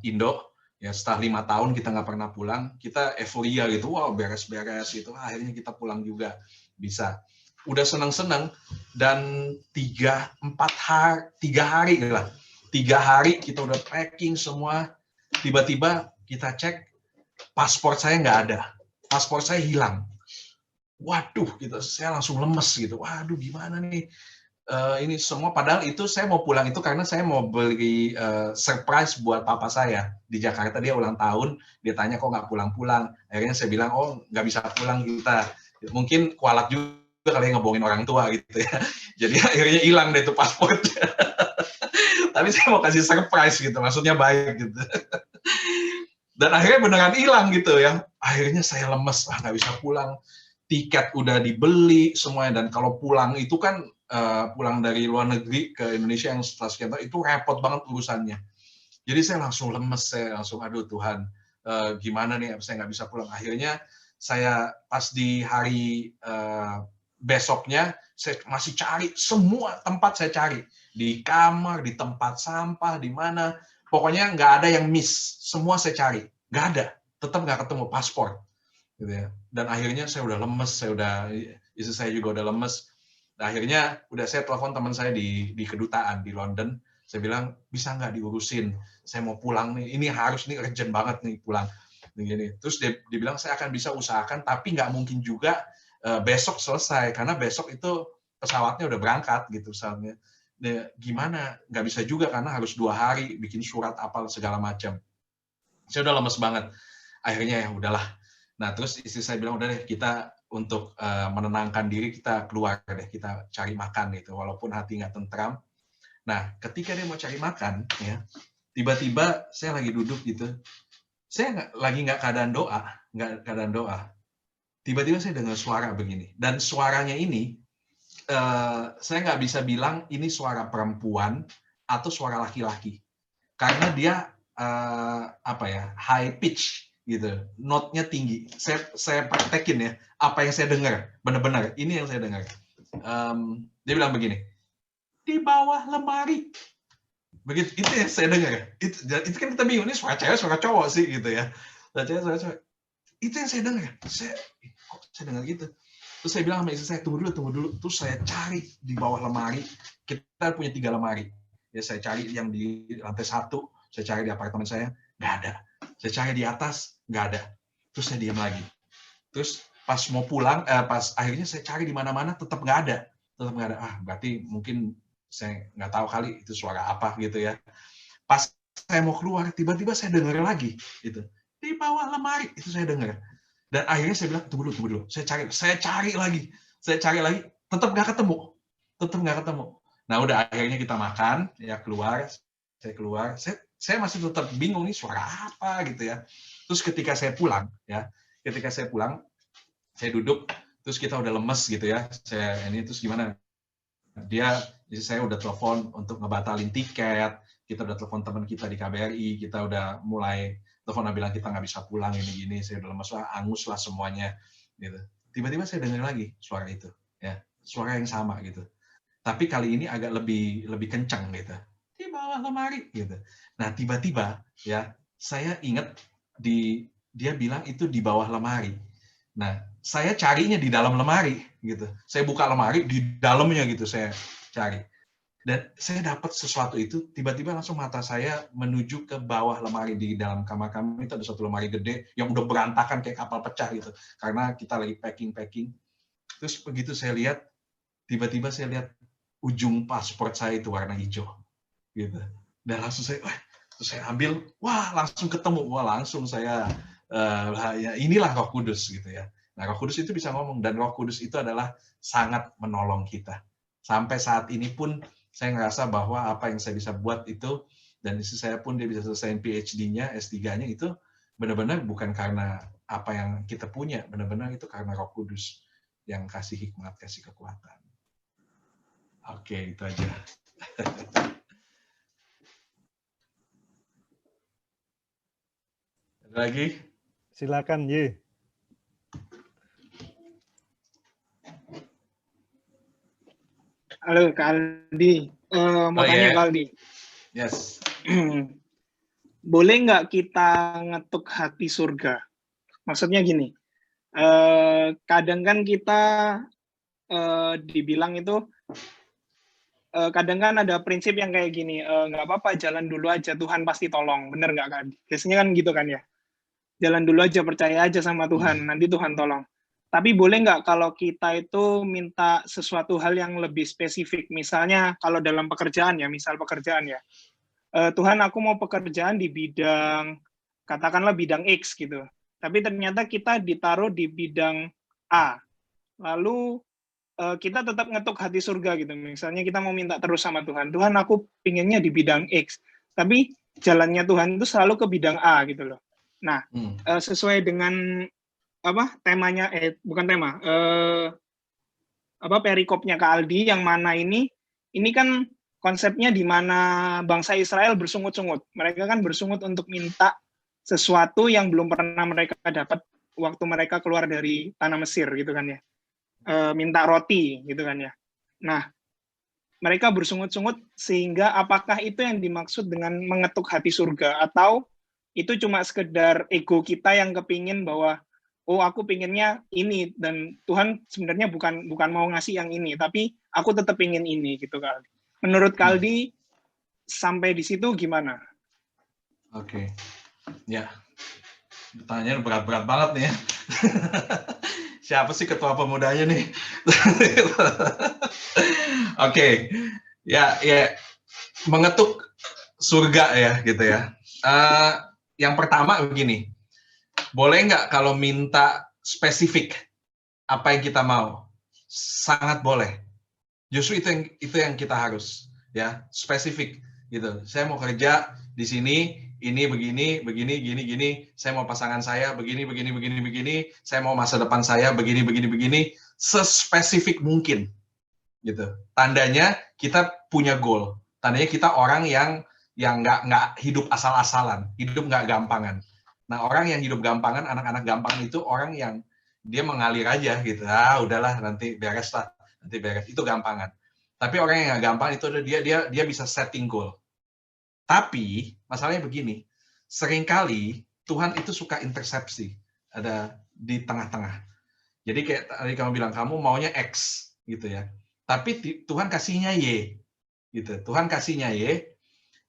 Indo, ya setelah 5 tahun kita nggak pernah pulang, kita euforia gitu, wow beres-beres gitu, akhirnya kita pulang juga bisa. udah senang-senang, dan 3 hari lah. 3 hari kita udah packing semua, tiba-tiba kita cek paspor saya nggak ada, paspor saya hilang. Waduh, gitu, saya langsung lemes gitu. Waduh, gimana nih? Ini semua, padahal itu saya mau pulang itu karena saya mau beli surprise buat papa saya di Jakarta. Dia ulang tahun, dia tanya kok nggak pulang-pulang. Akhirnya saya bilang, oh nggak bisa pulang kita. Mungkin kualat juga kali ngebohongin orang tua gitu ya. Jadi akhirnya hilang deh tuh paspor. Tapi saya mau kasih surprise gitu, maksudnya baik gitu. Dan akhirnya beneran hilang gitu ya. Akhirnya saya lemes, nggak bisa pulang. Tiket udah dibeli semuanya, dan kalau pulang itu kan pulang dari luar negeri ke Indonesia yang setelah sekian tahun itu repot banget urusannya. Jadi saya langsung lemes, saya langsung aduh Tuhan, gimana nih saya nggak bisa pulang. Akhirnya saya pas di hari besoknya saya masih cari semua tempat, saya cari di kamar, di tempat sampah, di mana, pokoknya nggak ada yang miss, semua saya cari, nggak ada, tetap nggak ketemu paspor. Gitu ya. Dan akhirnya saya udah lemes, istri saya juga udah lemes. Nah, akhirnya udah saya telepon teman saya di kedutaan di London. Saya bilang, bisa nggak diurusin? Saya mau pulang nih, ini harus nih, urgent banget nih pulang. Begini. Terus dia bilang, saya akan bisa usahakan, tapi nggak mungkin juga besok selesai, karena besok itu pesawatnya udah berangkat gitu misalnya. Gimana? Nggak bisa juga karena harus 2 hari bikin surat apa segala macam. Saya udah lemes banget. Akhirnya ya udahlah. Nah, terus istri saya bilang, udah deh, kita untuk menenangkan diri, kita keluar deh, kita cari makan gitu, walaupun hati nggak tentram. Nah, ketika dia mau cari makan, ya, tiba-tiba saya lagi duduk gitu, saya lagi nggak keadaan doa, tiba-tiba saya dengar suara begini, dan suaranya ini, saya nggak bisa bilang ini suara perempuan atau suara laki-laki, karena dia high pitch gitu, note-nya tinggi. Saya praktekin ya, apa yang saya dengar, benar-benar ini yang saya dengar. Dia bilang begini, di bawah lemari. Begitu, itu yang saya dengar. Itu kan kita bingung, ini suara cewek, suara cowok sih gitu ya. Suara cewek. Itu yang saya dengar. Kok saya dengar gitu? Terus saya bilang sama istri saya, tunggu dulu. Terus saya cari di bawah lemari. Kita punya 3 lemari. Ya, saya cari yang di lantai 1, saya cari di apartemen saya, nggak ada. Saya cari di atas, nggak ada. Terus saya diam lagi. Terus pas mau pulang, pas akhirnya saya cari di mana-mana, tetap nggak ada. Berarti mungkin saya nggak tahu kali itu suara apa gitu ya. Pas saya mau keluar, tiba-tiba saya dengar lagi itu di bawah lemari, itu saya dengar. Dan akhirnya saya bilang, tunggu dulu. Saya cari lagi, tetap nggak ketemu. Nah udah, akhirnya kita makan, ya keluar. Saya masih tetap bingung nih suara apa gitu ya. Terus ketika saya pulang, saya duduk, terus kita udah lemes gitu ya. Terus gimana? Saya udah telepon untuk ngebatalin tiket, kita udah telepon teman kita di KBRI, kita udah mulai telepon bilang kita nggak bisa pulang ini, saya udah lemes lah, angus lah semuanya. Gitu. Tiba-tiba saya dengar lagi suara itu, ya, suara yang sama gitu. Tapi kali ini agak lebih kencang gitu. Di bawah lemari gitu. Nah, tiba-tiba ya saya ingat dia bilang itu di bawah lemari. Nah, saya carinya di dalam lemari gitu. Saya buka lemari di dalamnya gitu saya cari. Dan saya dapat sesuatu itu, tiba-tiba langsung mata saya menuju ke bawah lemari. Di dalam kamar kami itu ada satu lemari gede yang udah berantakan kayak kapal pecah gitu. Karena kita lagi packing. Terus begitu saya lihat, tiba-tiba saya lihat ujung paspor saya itu warna hijau. Gitu. Dan langsung saya ambil, langsung ketemu. Langsung saya, ya inilah Roh Kudus gitu ya. Nah, Roh Kudus itu bisa ngomong, dan Roh Kudus itu adalah sangat menolong kita. Sampai saat ini pun saya ngerasa bahwa apa yang saya bisa buat itu, dan istri saya pun dia bisa selesaiin PhD-nya, S3-nya itu benar-benar bukan karena apa yang kita punya, benar-benar itu karena Roh Kudus yang kasih hikmat, kasih kekuatan. Oke, itu aja. Ada lagi? Silakan, Ye. Halo, Kak Aldi. Mau tanya Kak Aldi. Yes. Boleh nggak kita ngetuk hati surga? Maksudnya gini, kadang kan kita dibilang itu kadang kan ada prinsip yang kayak gini, nggak apa-apa jalan dulu aja, Tuhan pasti tolong, bener nggak kan? Biasanya kan gitu kan ya, jalan dulu aja, percaya aja sama Tuhan, nanti Tuhan tolong. Tapi boleh nggak kalau kita itu minta sesuatu hal yang lebih spesifik, misalnya kalau dalam pekerjaan ya, misal pekerjaan ya, Tuhan aku mau pekerjaan di bidang, katakanlah bidang X gitu, tapi ternyata kita ditaruh di bidang A, lalu kita tetap ngetuk hati surga gitu. Misalnya kita mau minta terus sama Tuhan, Tuhan aku pinginnya di bidang X, tapi jalannya Tuhan itu selalu ke bidang A gitu loh. Nah, sesuai dengan apa temanya, bukan tema, apa perikopnya Kak Aldi yang mana ini kan konsepnya di mana bangsa Israel bersungut-sungut. Mereka kan bersungut untuk minta sesuatu yang belum pernah mereka dapat waktu mereka keluar dari tanah Mesir gitu kan ya. Minta roti gitu kan ya. Nah, mereka bersungut-sungut sehingga apakah itu yang dimaksud dengan mengetuk hati surga atau itu cuma sekedar ego kita yang kepingin bahwa oh aku pinginnya ini dan Tuhan sebenarnya bukan mau ngasih yang ini tapi aku tetap ingin ini gitu Kak Aldi. Menurut Kak Aldi sampai di situ gimana? Oke. Ya. Pertanyaan berat-berat banget nih ya. Siapa sih ketua pemudanya nih? Oke, ya, mengetuk surga ya, gitu ya. Yang pertama begini, boleh nggak kalau minta spesifik apa yang kita mau? Sangat boleh. Justru itu yang kita harus, ya, spesifik, gitu. Saya mau kerja di sini. Ini begini, gini, saya mau pasangan saya begini, saya mau masa depan saya begini, sespesifik mungkin, gitu. Tandanya kita punya goal, tandanya kita orang yang nggak hidup asal-asalan, hidup nggak gampangan. Nah, orang yang hidup gampangan, anak-anak gampang itu orang yang dia mengalir aja, gitu. Udahlah, nanti beres, itu gampangan. Tapi orang yang nggak gampang itu dia bisa setting goal. Tapi masalahnya begini, seringkali Tuhan itu suka intersepsi, ada di tengah-tengah. Jadi kayak tadi kamu bilang kamu maunya X gitu ya, tapi Tuhan kasihnya Y, gitu. Tuhan kasihnya Y.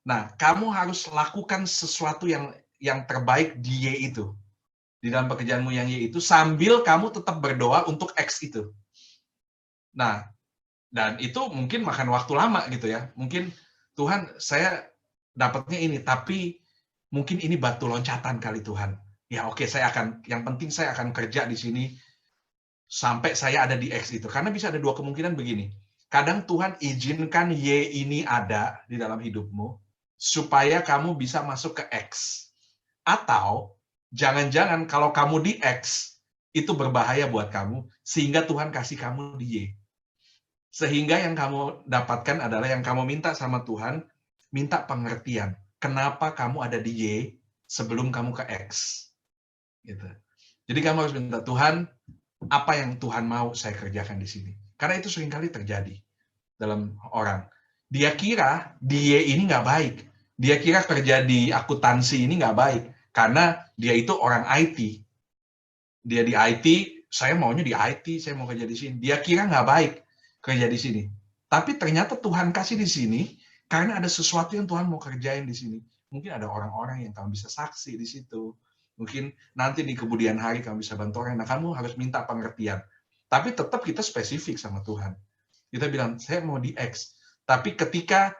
Nah, kamu harus lakukan sesuatu yang terbaik di Y itu, di dalam pekerjaanmu yang Y itu, sambil kamu tetap berdoa untuk X itu. Nah, dan itu mungkin makan waktu lama gitu ya. Mungkin Tuhan saya dapatnya ini, tapi mungkin ini batu loncatan kali Tuhan. Ya oke, yang penting saya akan kerja di sini sampai saya ada di X itu. Karena bisa ada dua kemungkinan begini. Kadang Tuhan izinkan Y ini ada di dalam hidupmu, supaya kamu bisa masuk ke X. Atau, jangan-jangan kalau kamu di X, itu berbahaya buat kamu, sehingga Tuhan kasih kamu di Y. Sehingga yang kamu dapatkan adalah yang kamu minta sama Tuhan, minta pengertian. Kenapa kamu ada di Y sebelum kamu ke X? Gitu. Jadi kamu harus minta, Tuhan, apa yang Tuhan mau saya kerjakan di sini? Karena itu seringkali terjadi dalam orang. Dia kira di Y ini nggak baik. Dia kira kerja di akuntansi ini nggak baik. Karena dia itu orang IT. Dia di IT, saya maunya di IT, saya mau kerja di sini. Dia kira nggak baik kerja di sini. Tapi ternyata Tuhan kasih di sini, karena ada sesuatu yang Tuhan mau kerjain di sini. Mungkin ada orang-orang yang kamu bisa saksi di situ. Mungkin nanti di kemudian hari kamu bisa bantu orang. Nah, kamu harus minta pengertian. Tapi tetap kita spesifik sama Tuhan. Kita bilang, saya mau di X. Tapi ketika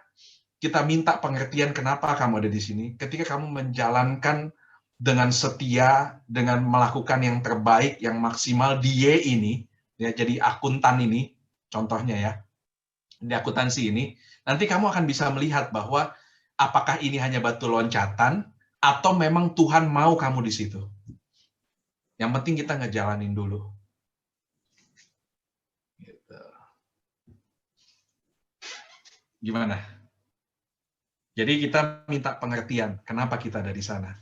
kita minta pengertian kenapa kamu ada di sini, ketika kamu menjalankan dengan setia, dengan melakukan yang terbaik, yang maksimal di Y ini, ya, jadi akuntan ini, contohnya ya, di akuntansi ini, nanti kamu akan bisa melihat bahwa apakah ini hanya batu loncatan atau memang Tuhan mau kamu di situ. Yang penting kita ngejalanin dulu. Gitu. Gimana? Jadi kita minta pengertian, kenapa kita ada di sana.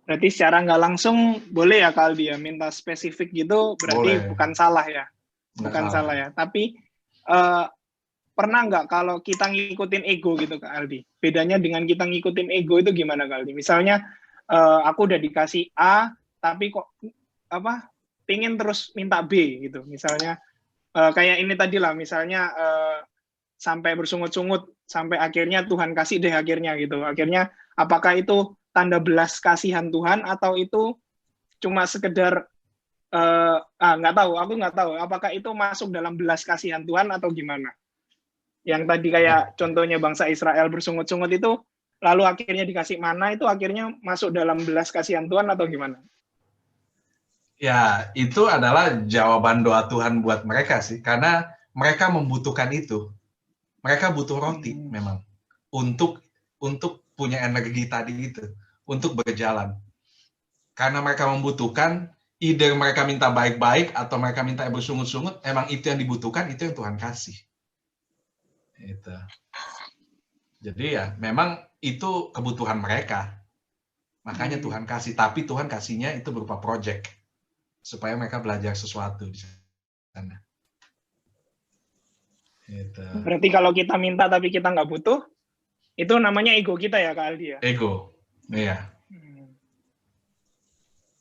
Berarti secara nggak langsung boleh ya Kak Aldi ya, minta spesifik gitu berarti Boleh. bukan salah ya. Nggak Salah ya. Tapi pernah nggak kalau kita ngikutin ego gitu Kak Aldi? Bedanya dengan kita ngikutin ego itu gimana Kak Aldi? Misalnya aku udah dikasih A, tapi kok pingin terus minta B gitu. Misalnya kayak ini tadi lah, misalnya sampai bersungut-sungut sampai akhirnya Tuhan kasih deh akhirnya gitu. Akhirnya apakah itu tanda belas kasihan Tuhan atau itu cuma sekedar nggak tahu, aku nggak tahu apakah itu masuk dalam belas kasihan Tuhan atau gimana. Yang tadi kayak contohnya bangsa Israel bersungut-sungut itu lalu akhirnya dikasih mana, itu akhirnya masuk dalam belas kasihan Tuhan atau gimana? Ya, itu adalah jawaban doa Tuhan buat mereka sih, karena mereka membutuhkan itu. Mereka butuh roti memang untuk punya energi tadi itu, untuk berjalan. Karena mereka membutuhkan, either mereka minta baik-baik atau mereka minta bersungut-sungut, emang itu yang dibutuhkan, itu yang Tuhan kasih. Itu. Jadi ya, memang itu kebutuhan mereka. Makanya Tuhan kasih, tapi Tuhan kasihnya itu berupa project supaya mereka belajar sesuatu di sana. Gitu. Berarti kalau kita minta tapi kita nggak butuh, itu namanya ego kita ya Kak Aldi ya? Ego, iya.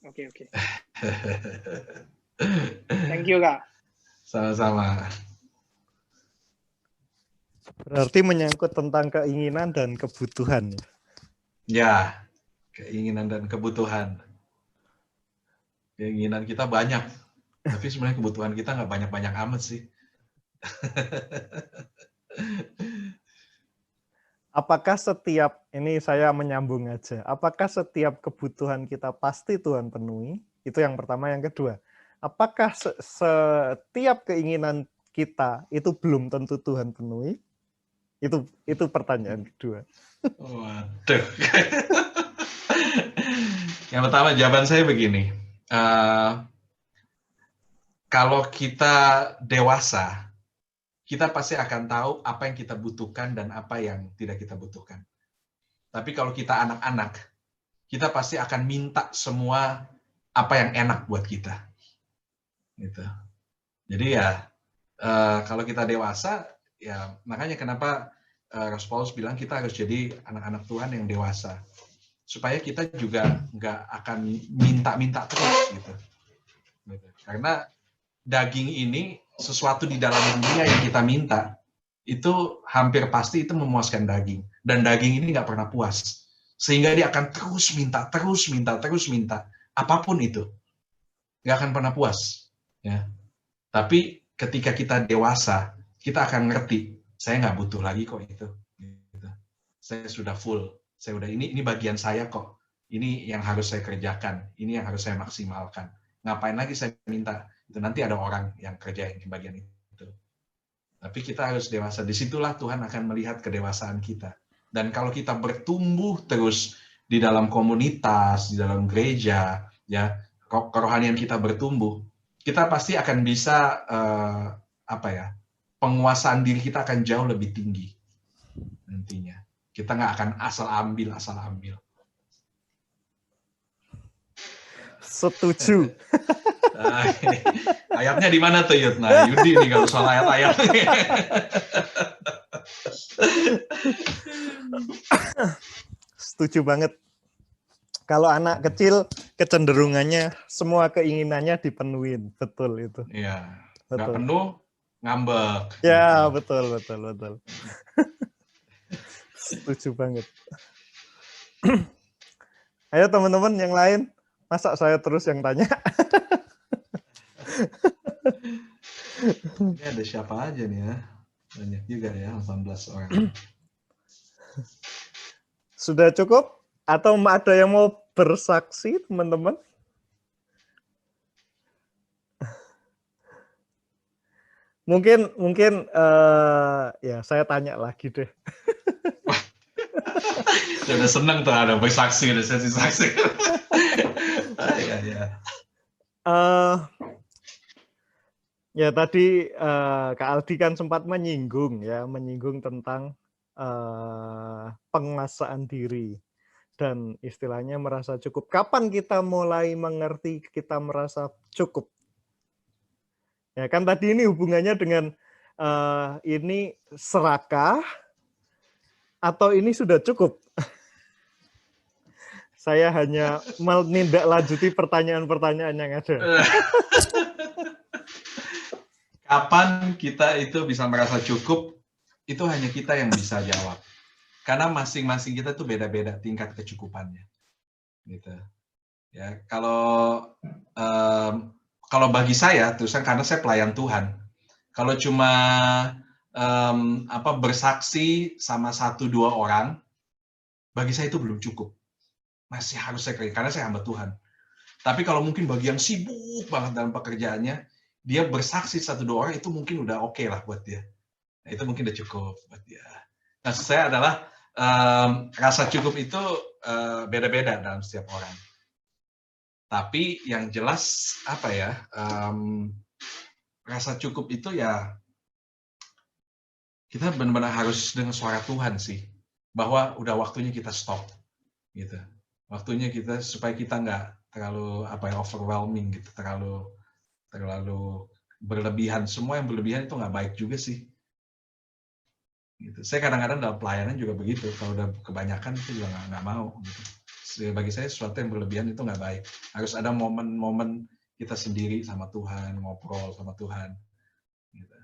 Oke. Thank you Kak. Sama-sama. Berarti menyangkut tentang keinginan dan kebutuhan. Ya, keinginan dan kebutuhan. Keinginan kita banyak, tapi sebenarnya kebutuhan kita nggak banyak-banyak amat sih. Apakah setiap, ini saya menyambung aja, apakah setiap kebutuhan kita pasti Tuhan penuhi? Itu yang pertama. Yang kedua, apakah setiap keinginan kita itu belum tentu Tuhan penuhi? Itu pertanyaan kedua. Waduh. Yang pertama, jawaban saya begini. Kalau kita dewasa, kita pasti akan tahu apa yang kita butuhkan dan apa yang tidak kita butuhkan. Tapi kalau kita anak-anak, kita pasti akan minta semua apa yang enak buat kita. Gitu. Jadi ya, kalau kita dewasa, ya makanya kenapa Rasul Paulus bilang kita harus jadi anak-anak Tuhan yang dewasa. Supaya kita juga nggak akan minta-minta terus. Gitu. Karena daging ini, sesuatu di dalam dunia yang kita minta, itu hampir pasti itu memuaskan daging. Dan daging ini nggak pernah puas. Sehingga dia akan terus minta. Apapun itu. Nggak akan pernah puas. Ya. Tapi ketika kita dewasa, kita akan ngerti, saya nggak butuh lagi kok itu. Gitu. Saya sudah full. Saya udah ini bagian saya kok. Ini yang harus saya kerjakan. Ini yang harus saya maksimalkan. Ngapain lagi saya minta? Itu nanti ada orang yang kerjain di bagian itu. Tapi kita harus dewasa. Disitulah Tuhan akan melihat kedewasaan kita. Dan kalau kita bertumbuh terus di dalam komunitas, di dalam gereja, ya kerohanian kita bertumbuh, kita pasti akan bisa penguasaan diri kita akan jauh lebih tinggi nantinya. Kita nggak akan asal ambil. Setuju. Ayatnya di mana tuh Yud? Nah, Yudi nih kalau soal ayat-ayat. Setuju banget. Kalau anak kecil kecenderungannya semua keinginannya dipenuhin, betul itu. Iya. Nggak Betul. penuh, ngambek. Ya, betul. Setuju banget. Ayo teman-teman yang lain, masa saya terus yang tanya? Ini ada siapa aja nih ya? Banyak juga ya, 18 orang. Sudah cukup? Atau ada yang mau bersaksi, teman-teman? Mungkin ya saya tanya lagi deh. Udah seneng tuh ada bersaksi, ada sesi saksi. Ya tadi Kak Aldi kan sempat menyinggung tentang penguasaan diri dan istilahnya merasa cukup. Kapan kita mulai mengerti kita merasa cukup? Ya kan tadi ini hubungannya dengan ini serakah atau ini sudah cukup? Saya hanya menindaklanjuti pertanyaan-pertanyaan yang ada. Kapan kita itu bisa merasa cukup, itu hanya kita yang bisa jawab. Karena masing-masing kita itu beda-beda tingkat kecukupannya. Gitu. Ya, kalau bagi saya, terusan karena saya pelayan Tuhan, kalau cuma bersaksi sama 1-2 orang, bagi saya itu belum cukup. Masih harus saya kerja, karena saya hamba Tuhan. Tapi kalau mungkin bagi yang sibuk banget dalam pekerjaannya, dia bersaksi 1-2 orang, itu mungkin udah oke lah buat dia. Nah, itu mungkin udah cukup buat dia. Nah, saya adalah rasa cukup itu beda-beda dalam setiap orang. Tapi yang jelas rasa cukup itu ya kita benar-benar harus dengan suara Tuhan sih, bahwa udah waktunya kita stop, gitu. Waktunya kita supaya kita nggak terlalu overwhelming gitu, terlalu berlebihan. Semua yang berlebihan itu nggak baik juga sih. Gitu. Saya kadang-kadang dalam pelayanan juga begitu. Kalau udah kebanyakan itu juga nggak mau. Gitu. Bagi saya sesuatu yang berlebihan itu nggak baik. Harus ada momen-momen kita sendiri sama Tuhan, ngobrol sama Tuhan. Gitu.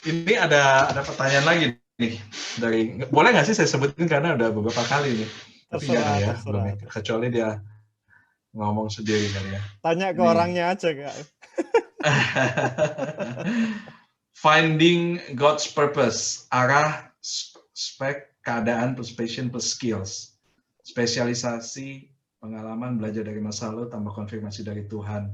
Ini ada pertanyaan lagi nih boleh nggak sih saya sebutin karena udah beberapa kali nih. Tapi jangan ya, belum ya. Kecuali dia ngomong sendiri kan ya. Tanya ke orangnya aja, Kak. Finding God's purpose, arah, spek, keadaan, plus passion, plus skills. Spesialisasi, pengalaman, belajar dari masa lalu, tambah konfirmasi dari Tuhan.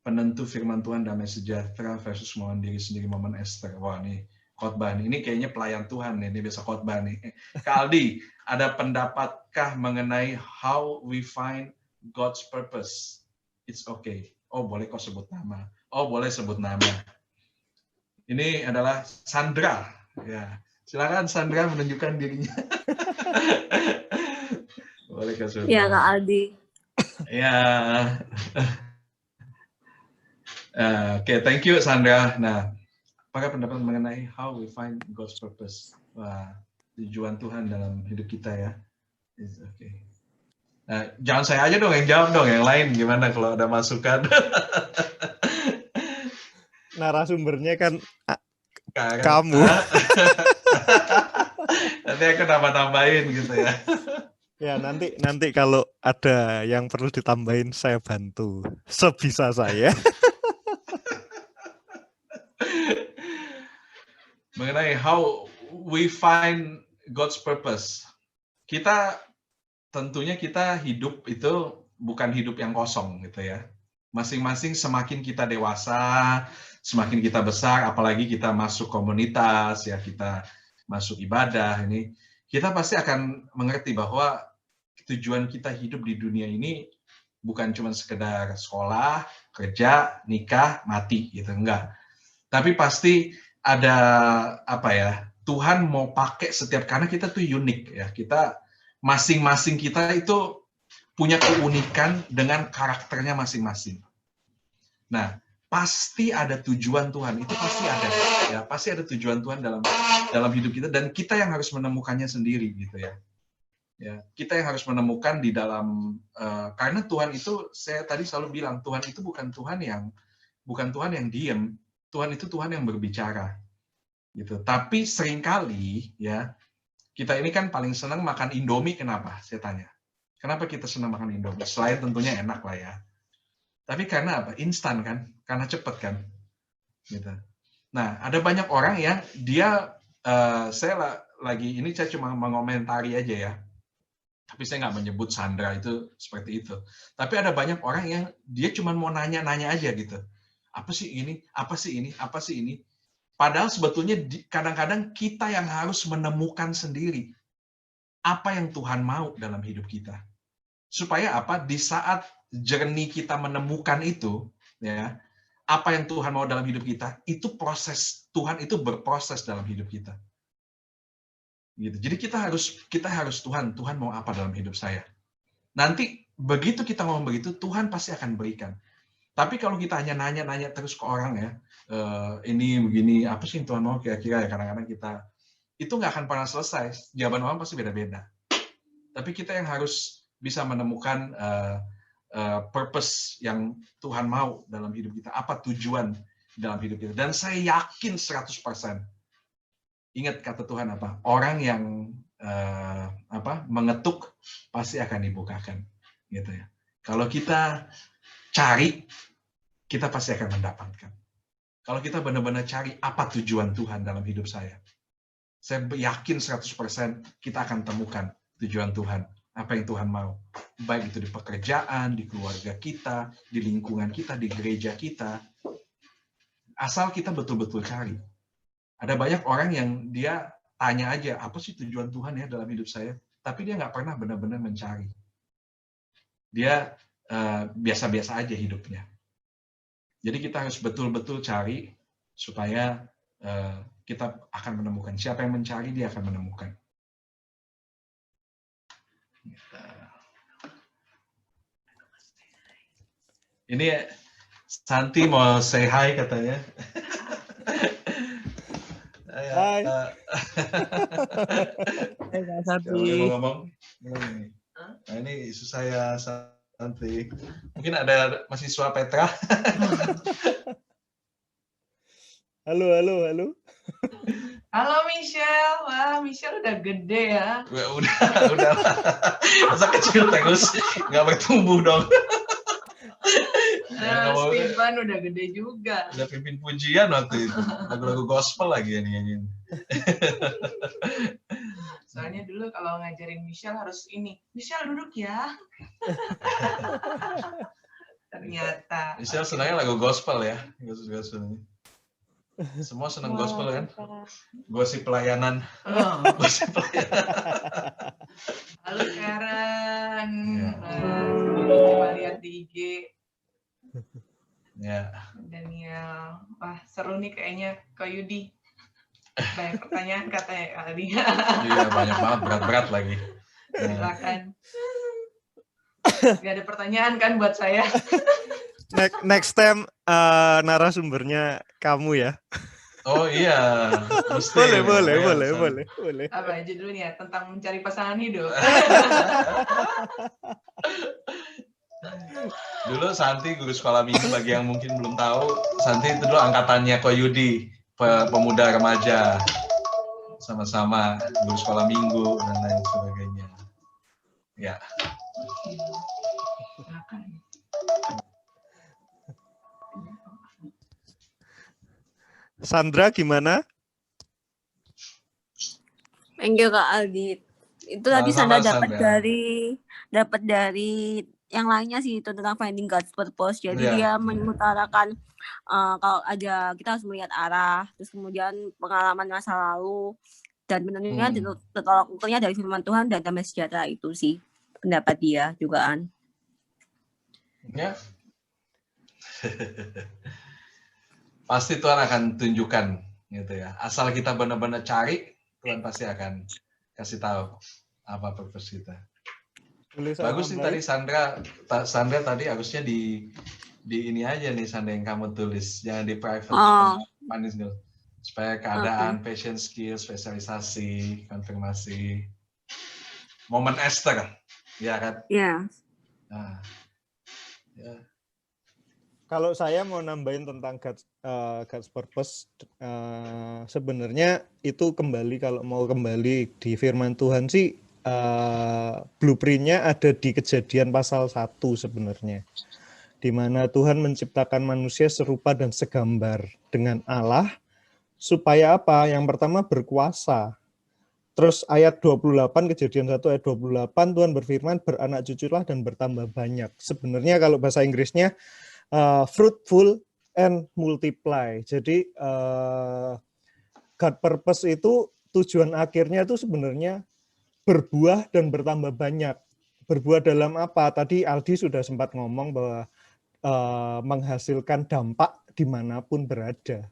Penentu firman Tuhan, damai sejahtera, versus mohon diri sendiri, momen Esther. Wah, nih khotbah nih. Ini kayaknya pelayan Tuhan nih, ini biasa khotbah nih. Kak Aldi, ada pendapatkah mengenai how we find God's purpose? It's okay. Oh, boleh kok sebut nama. Oh, boleh sebut nama. Ini adalah Sandra. Ya, silakan Sandra menunjukkan dirinya. Boleh kok sebut. Ya, Kak Aldi. Ya. Oke, thank you Sandra. Nah, apakah pendapat mengenai how we find God's purpose? Wah, tujuan Tuhan dalam hidup kita ya. Okay. Nah, jangan saya aja dong yang jawab dong, yang lain gimana kalau ada masukan? Narasumbernya kan kamu. Nanti aku tambah-tambahin gitu ya. Ya, nanti kalau ada yang perlu ditambahin saya bantu sebisa saya. Mengenai how we find God's purpose. Tentunya kita hidup itu bukan hidup yang kosong gitu ya. Masing-masing semakin kita dewasa, semakin kita besar, apalagi kita masuk komunitas, ya kita masuk ibadah, ini kita pasti akan mengerti bahwa tujuan kita hidup di dunia ini bukan cuma sekedar sekolah, kerja, nikah, mati gitu, enggak. Tapi pasti ada Tuhan mau pakai setiap, karena kita tuh unik ya, kita masing-masing kita itu punya keunikan dengan karakternya masing-masing. Nah, pasti ada tujuan Tuhan, itu pasti ada ya, pasti ada tujuan Tuhan dalam hidup kita, dan kita yang harus menemukannya sendiri gitu ya. Ya, kita yang harus menemukan di dalam karena Tuhan itu, saya tadi selalu bilang, Tuhan itu bukan Tuhan yang diam. Tuhan itu Tuhan yang berbicara, gitu. Tapi seringkali ya kita ini kan paling senang makan Indomie. Kenapa? Saya tanya. Kenapa kita senang makan Indomie? Selain tentunya enak lah ya. Tapi karena apa? Instan kan? Karena cepet kan? Gitu. Nah, ada banyak orang yang dia saya cuma mengomentari aja ya. Tapi saya nggak menyebut Sandra itu seperti itu. Tapi ada banyak orang yang dia cuma mau nanya-nanya aja gitu. Apa sih ini? Apa sih ini? Apa sih ini? Padahal sebetulnya kadang-kadang kita yang harus menemukan sendiri apa yang Tuhan mau dalam hidup kita. Supaya apa? Di saat journey kita menemukan itu, ya, apa yang Tuhan mau dalam hidup kita, itu proses Tuhan itu berproses dalam hidup kita. Gitu. Jadi kita harus Tuhan mau apa dalam hidup saya. Nanti begitu kita ngomong begitu, Tuhan pasti akan berikan. Tapi kalau kita hanya nanya terus ke orang ya, ini begini, apa sih yang Tuhan mau kira-kira ya, kadang-kadang kita, itu nggak akan pernah selesai. Jawaban orang pasti beda-beda. Tapi kita yang harus bisa menemukan purpose yang Tuhan mau dalam hidup kita. Apa tujuan dalam hidup kita. Dan saya yakin 100%. Ingat kata Tuhan apa? Orang yang mengetuk pasti akan dibukakan. Gitu ya. Kalau kita cari, kita pasti akan mendapatkan. Kalau kita benar-benar cari apa tujuan Tuhan dalam hidup saya yakin 100% kita akan temukan tujuan Tuhan. Apa yang Tuhan mau. Baik itu di pekerjaan, di keluarga kita, di lingkungan kita, di gereja kita. Asal kita betul-betul cari. Ada banyak orang yang dia tanya aja, apa sih tujuan Tuhan ya dalam hidup saya? Tapi dia nggak pernah benar-benar mencari. Dia biasa-biasa aja hidupnya. Jadi kita harus betul-betul cari supaya kita akan menemukan. Siapa yang mencari, dia akan menemukan. Ini Santi mau say hi katanya. Hai. Hai Kak Santi. Ngomong. Nah, ini isu saya Santi. Mungkin ada mahasiswa Petra. Halo. Halo Michelle, wah Michelle udah gede ya. Udah. Masa kecil terus nggak bertumbuh dong. Stephen udah gede juga. Udah pimpin pujian waktu itu. Lagu-lagu gospel lagi ini. Soalnya dulu kalau ngajarin Michelle harus ini. Michelle duduk ya. Ternyata. Michelle senangnya lagu gospel ya. Gospel. Semua senang gospel kan? Gosip pelayanan. Gosip pelayanan. Halo Karen. Coba lihat di IG. Ya. Daniel. Wah seru nih kayaknya Ko Yudi. Banyak pertanyaan katanya kali. Iya banyak banget, berat-berat lagi. Silakan. Gak ada pertanyaan kan buat saya? Next time narasumbernya kamu ya. Oh iya. Boleh. Apa aja dulu nih ya tentang mencari pasangan hidup. Dulu Santi guru sekolah minggu, bagi yang mungkin belum tahu, Santi itu dulu angkatannya Ko Yudi, pemuda remaja. Sama-sama guru sekolah minggu dan lain sebagainya. Ya. Sandra gimana? Thank you Kak Aldi. Itu tadi Sama-sama, Sandra dapat Sandra. dari yang lainnya sih itu tentang finding God's purpose. Jadi Iya. dia mengutarakan kalau aja kita harus melihat arah, terus kemudian pengalaman masa lalu dan tentunya tolak ukurnya dari firman Tuhan dan damai sejahtera itu sih pendapat dia jugaan. Ya. Pasti Tuhan akan tunjukkan gitu ya. Asal kita benar-benar cari, Tuhan pasti akan kasih tahu apa purpose kita. Bagus nih tadi Sandra tadi harusnya di ini aja nih Sandra yang kamu tulis, jangan di private. Manis dulu. Supaya keadaan, passion, skill, spesialisasi, konfirmasi. Momen Esther, ya kan? Iya. Nah, ya. Kalau saya mau nambahin tentang God's purpose, sebenarnya itu kalau mau kembali di firman Tuhan sih, blueprint-nya ada di Kejadian pasal 1 sebenarnya. Di mana Tuhan menciptakan manusia serupa dan segambar dengan Allah, supaya apa? Yang pertama berkuasa. Terus ayat 28, Kejadian 1 ayat 28, Tuhan berfirman, beranak cuculah dan bertambah banyak. Sebenarnya kalau bahasa Inggrisnya, fruitful and multiply. Jadi God purpose itu tujuan akhirnya itu sebenarnya berbuah dan bertambah banyak. Berbuah dalam apa? Tadi Aldi sudah sempat ngomong bahwa menghasilkan dampak dimanapun berada.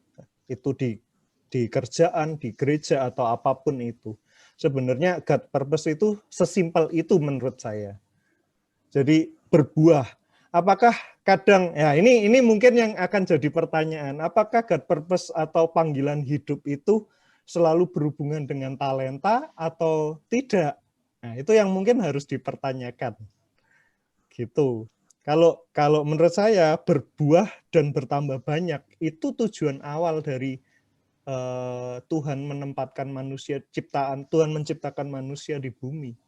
Itu di kerjaan, di gereja, atau apapun itu. Sebenarnya God purpose itu sesimpel itu menurut saya. Jadi berbuah. apakah kadang ya ini mungkin yang akan jadi pertanyaan, apakah God purpose atau panggilan hidup itu selalu berhubungan dengan talenta atau tidak? Nah, itu yang mungkin harus dipertanyakan. Gitu. Kalau menurut saya berbuah dan bertambah banyak itu tujuan awal dari Tuhan menempatkan manusia, Tuhan menciptakan manusia di bumi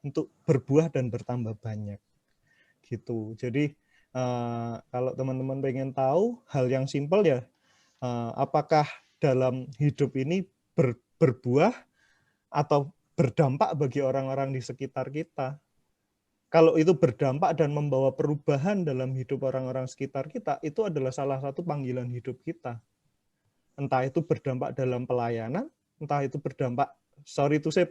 untuk berbuah dan bertambah banyak. Gitu. Jadi kalau teman-teman pengen tahu hal yang simpel ya, apakah dalam hidup ini berbuah atau berdampak bagi orang-orang di sekitar kita. Kalau itu berdampak dan membawa perubahan dalam hidup orang-orang sekitar kita, itu adalah salah satu panggilan hidup kita. Entah itu berdampak dalam pelayanan, entah itu berdampak,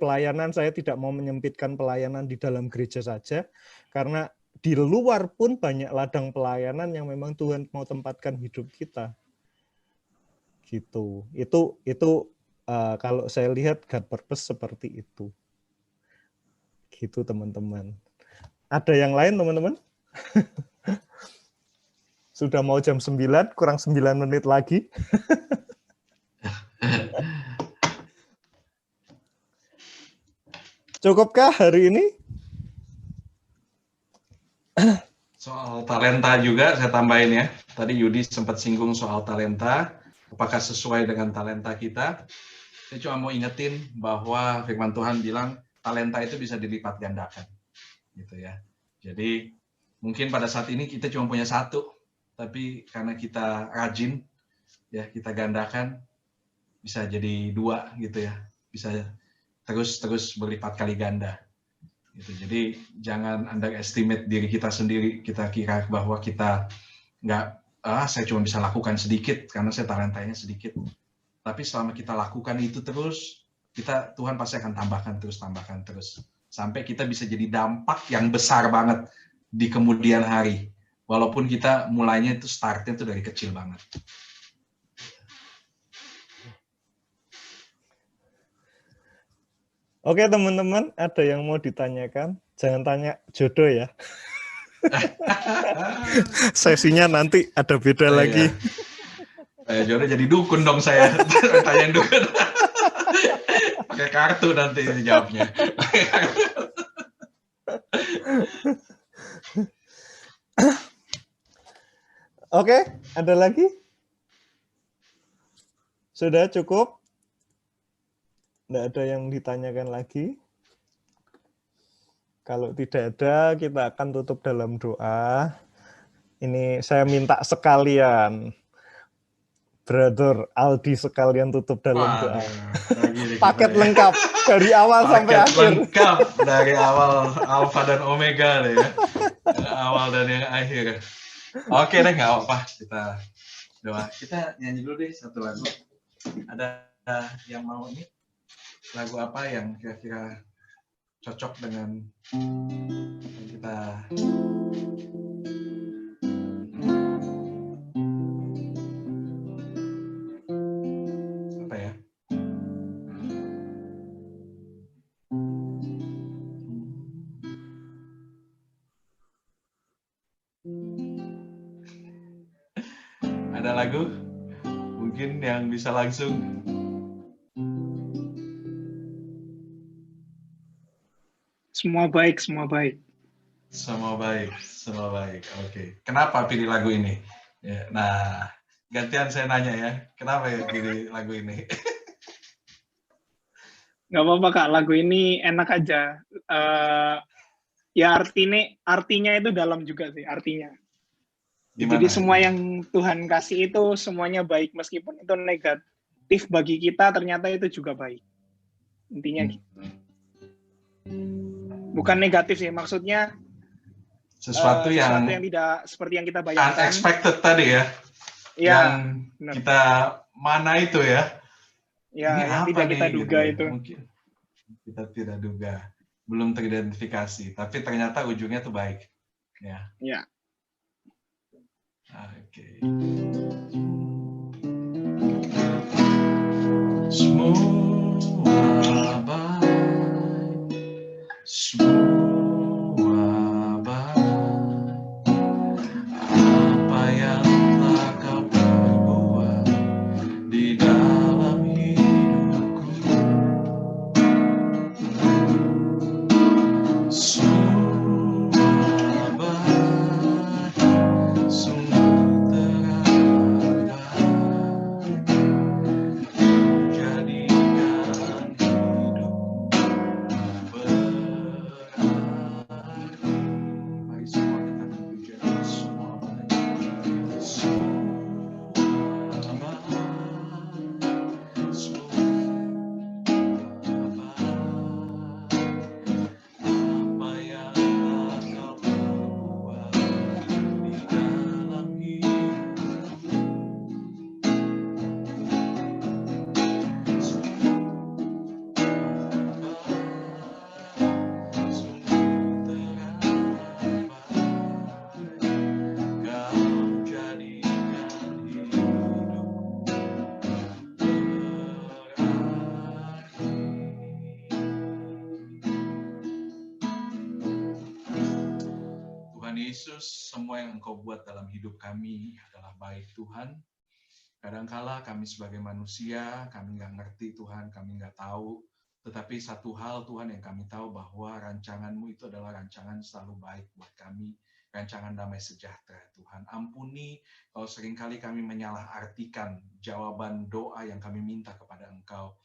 pelayanan, saya tidak mau menyempitkan pelayanan di dalam gereja saja, karena di luar pun banyak ladang pelayanan yang memang Tuhan mau tempatkan hidup kita. Gitu. Itu kalau saya lihat God purpose seperti itu. Gitu teman-teman. Ada yang lain teman-teman? Sudah mau jam 9, kurang 9 menit lagi. Cukupkah hari ini? Soal talenta juga saya tambahin ya. Tadi Yudi sempat singgung soal talenta. Apakah sesuai dengan talenta kita? Saya cuma mau ingetin bahwa firman Tuhan bilang talenta itu bisa dilipat gandakan. Gitu ya. Jadi mungkin pada saat ini kita cuma punya satu, tapi karena kita rajin, ya kita gandakan, bisa jadi 2 gitu ya. Bisa terus berlipat kali ganda. Gitu. Jadi jangan underestimate diri kita sendiri. Kita kira bahwa kita saya cuma bisa lakukan sedikit karena saya talentanya sedikit. Tapi selama kita lakukan itu terus, Tuhan pasti akan tambahkan terus. Sampai kita bisa jadi dampak yang besar banget di kemudian hari. Walaupun kita mulainya itu startnya itu dari kecil banget. Oke teman-teman, ada yang mau ditanyakan? Jangan tanya jodoh ya. Sesinya nanti ada beda lagi. Jodoh jadi dukun dong saya. Tanya dukun. Pakai kartu nanti jawabnya. Oke, ada lagi? Sudah cukup? Tidak ada yang ditanyakan lagi? Kalau tidak ada, kita akan tutup dalam doa. Ini saya minta sekalian, Brother Aldi sekalian tutup dalam doa. Paket lengkap dari awal sampai akhir. Paket lengkap dari awal Alfa dan Omega deh ya. Awal dan yang akhir. Oke deh, nggak apa-apa. Kita doa. Kita nyanyi dulu deh satu lagu. Ada yang mau nih? Lagu apa yang kira-kira cocok dengan yang kita apa ya? Ada lagu mungkin yang bisa langsung. Semua baik, semua baik. Semua baik, semua baik. Oke. Kenapa pilih lagu ini? Ya, nah, gantian saya nanya ya. Kenapa ya pilih lagu ini? Nggak apa-apa Kak, lagu ini enak aja. Ya artinya itu dalam juga sih, artinya. Gimana? Jadi semua yang Tuhan kasih itu semuanya baik, meskipun itu negatif bagi kita, ternyata itu juga baik. Intinya gitu. Bukan negatif sih, maksudnya sesuatu yang tidak seperti yang kita bayangkan. Unexpected tadi ya. Ya, yang benar. Kita mana itu ya? Ya, ini yang tidak kita duga gitu. itu. Mungkin kita tidak duga, belum teridentifikasi, tapi ternyata ujungnya tuh baik. Ya. Ya. Oke. Semua baik, semua baik, Yesus, semua yang Engkau buat dalam hidup kami adalah baik Tuhan. Kadangkala kami sebagai manusia, kami nggak ngerti Tuhan, kami nggak tahu. Tetapi satu hal Tuhan yang kami tahu bahwa rancangan-Mu itu adalah rancangan selalu baik buat kami. Rancangan damai sejahtera Tuhan. Ampuni kalau seringkali kami menyalahartikan jawaban doa yang kami minta kepada Engkau.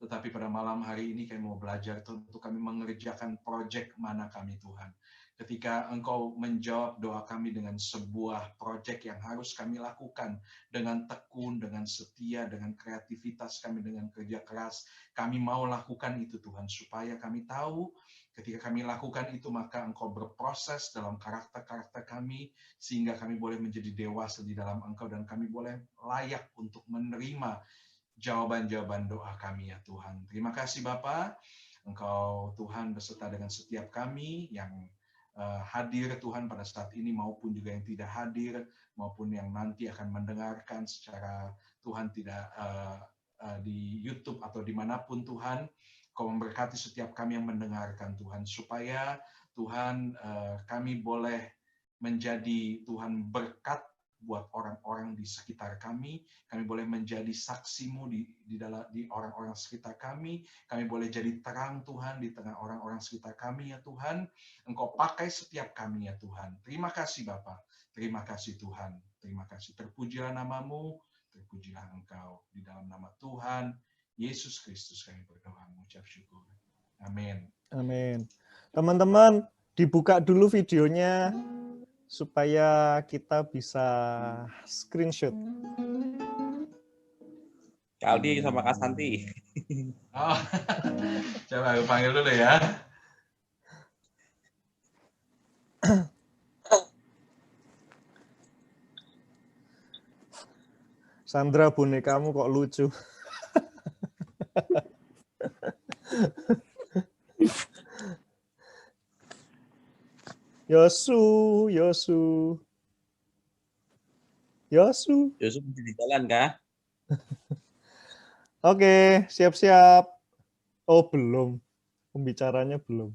Tetapi pada malam hari ini kami mau belajar untuk kami mengerjakan proyek mana kami Tuhan. Ketika Engkau menjawab doa kami dengan sebuah proyek yang harus kami lakukan dengan tekun, dengan setia, dengan kreativitas kami, dengan kerja keras, kami mau lakukan itu Tuhan, supaya kami tahu ketika kami lakukan itu maka Engkau berproses dalam karakter-karakter kami, sehingga kami boleh menjadi dewasa di dalam Engkau dan kami boleh layak untuk menerima jawaban-jawaban doa kami ya Tuhan. Terima kasih Bapa, Engkau Tuhan beserta dengan setiap kami yang hadir Tuhan pada saat ini maupun juga yang tidak hadir maupun yang nanti akan mendengarkan secara Tuhan tidak di YouTube atau dimanapun Tuhan. Kau memberkati setiap kami yang mendengarkan Tuhan supaya Tuhan kami boleh menjadi Tuhan berkat buat orang-orang di sekitar kami boleh menjadi saksi-Mu di orang-orang sekitar kami boleh jadi terang Tuhan di tengah orang-orang sekitar kami ya Tuhan. Engkau pakai setiap kami ya Tuhan. Terima kasih Bapa, terima kasih Tuhan, terima kasih. Terpujilah nama-Mu, terpujilah Engkau. Di dalam nama Tuhan Yesus Kristus kami berdoa mengucap syukur. Amin. Amin. Teman-teman, dibuka dulu videonya supaya kita bisa screenshot. Kak Aldi sama Kak Santi. Oh, coba aku panggil dulu ya. Sandra, bonekamu kok lucu. Yosu Yusuf masih di jalan kah? Oke, siap-siap. Oh, belum. Pembicaranya belum.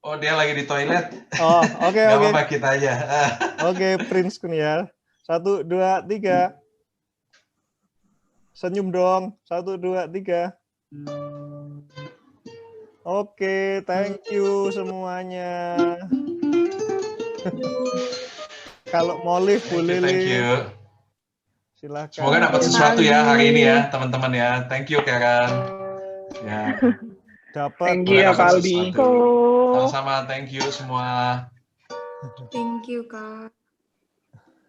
Oh, dia lagi di toilet. Oh, oke. Gak apa-apa, kita aja. Oke, print screen ya. 1, 2, 3. Senyum dong. 1, 2, 3. Oke, thank you semuanya. Kalau mau live boleh Thank live. you. Silakan. Semoga dapat sesuatu ya hari ini ya, teman-teman ya. Thank you, Karen. Ya. Dapat. Thank you ya, Kak Aldi. Sama-sama, thank you semua. Thank you, Kak.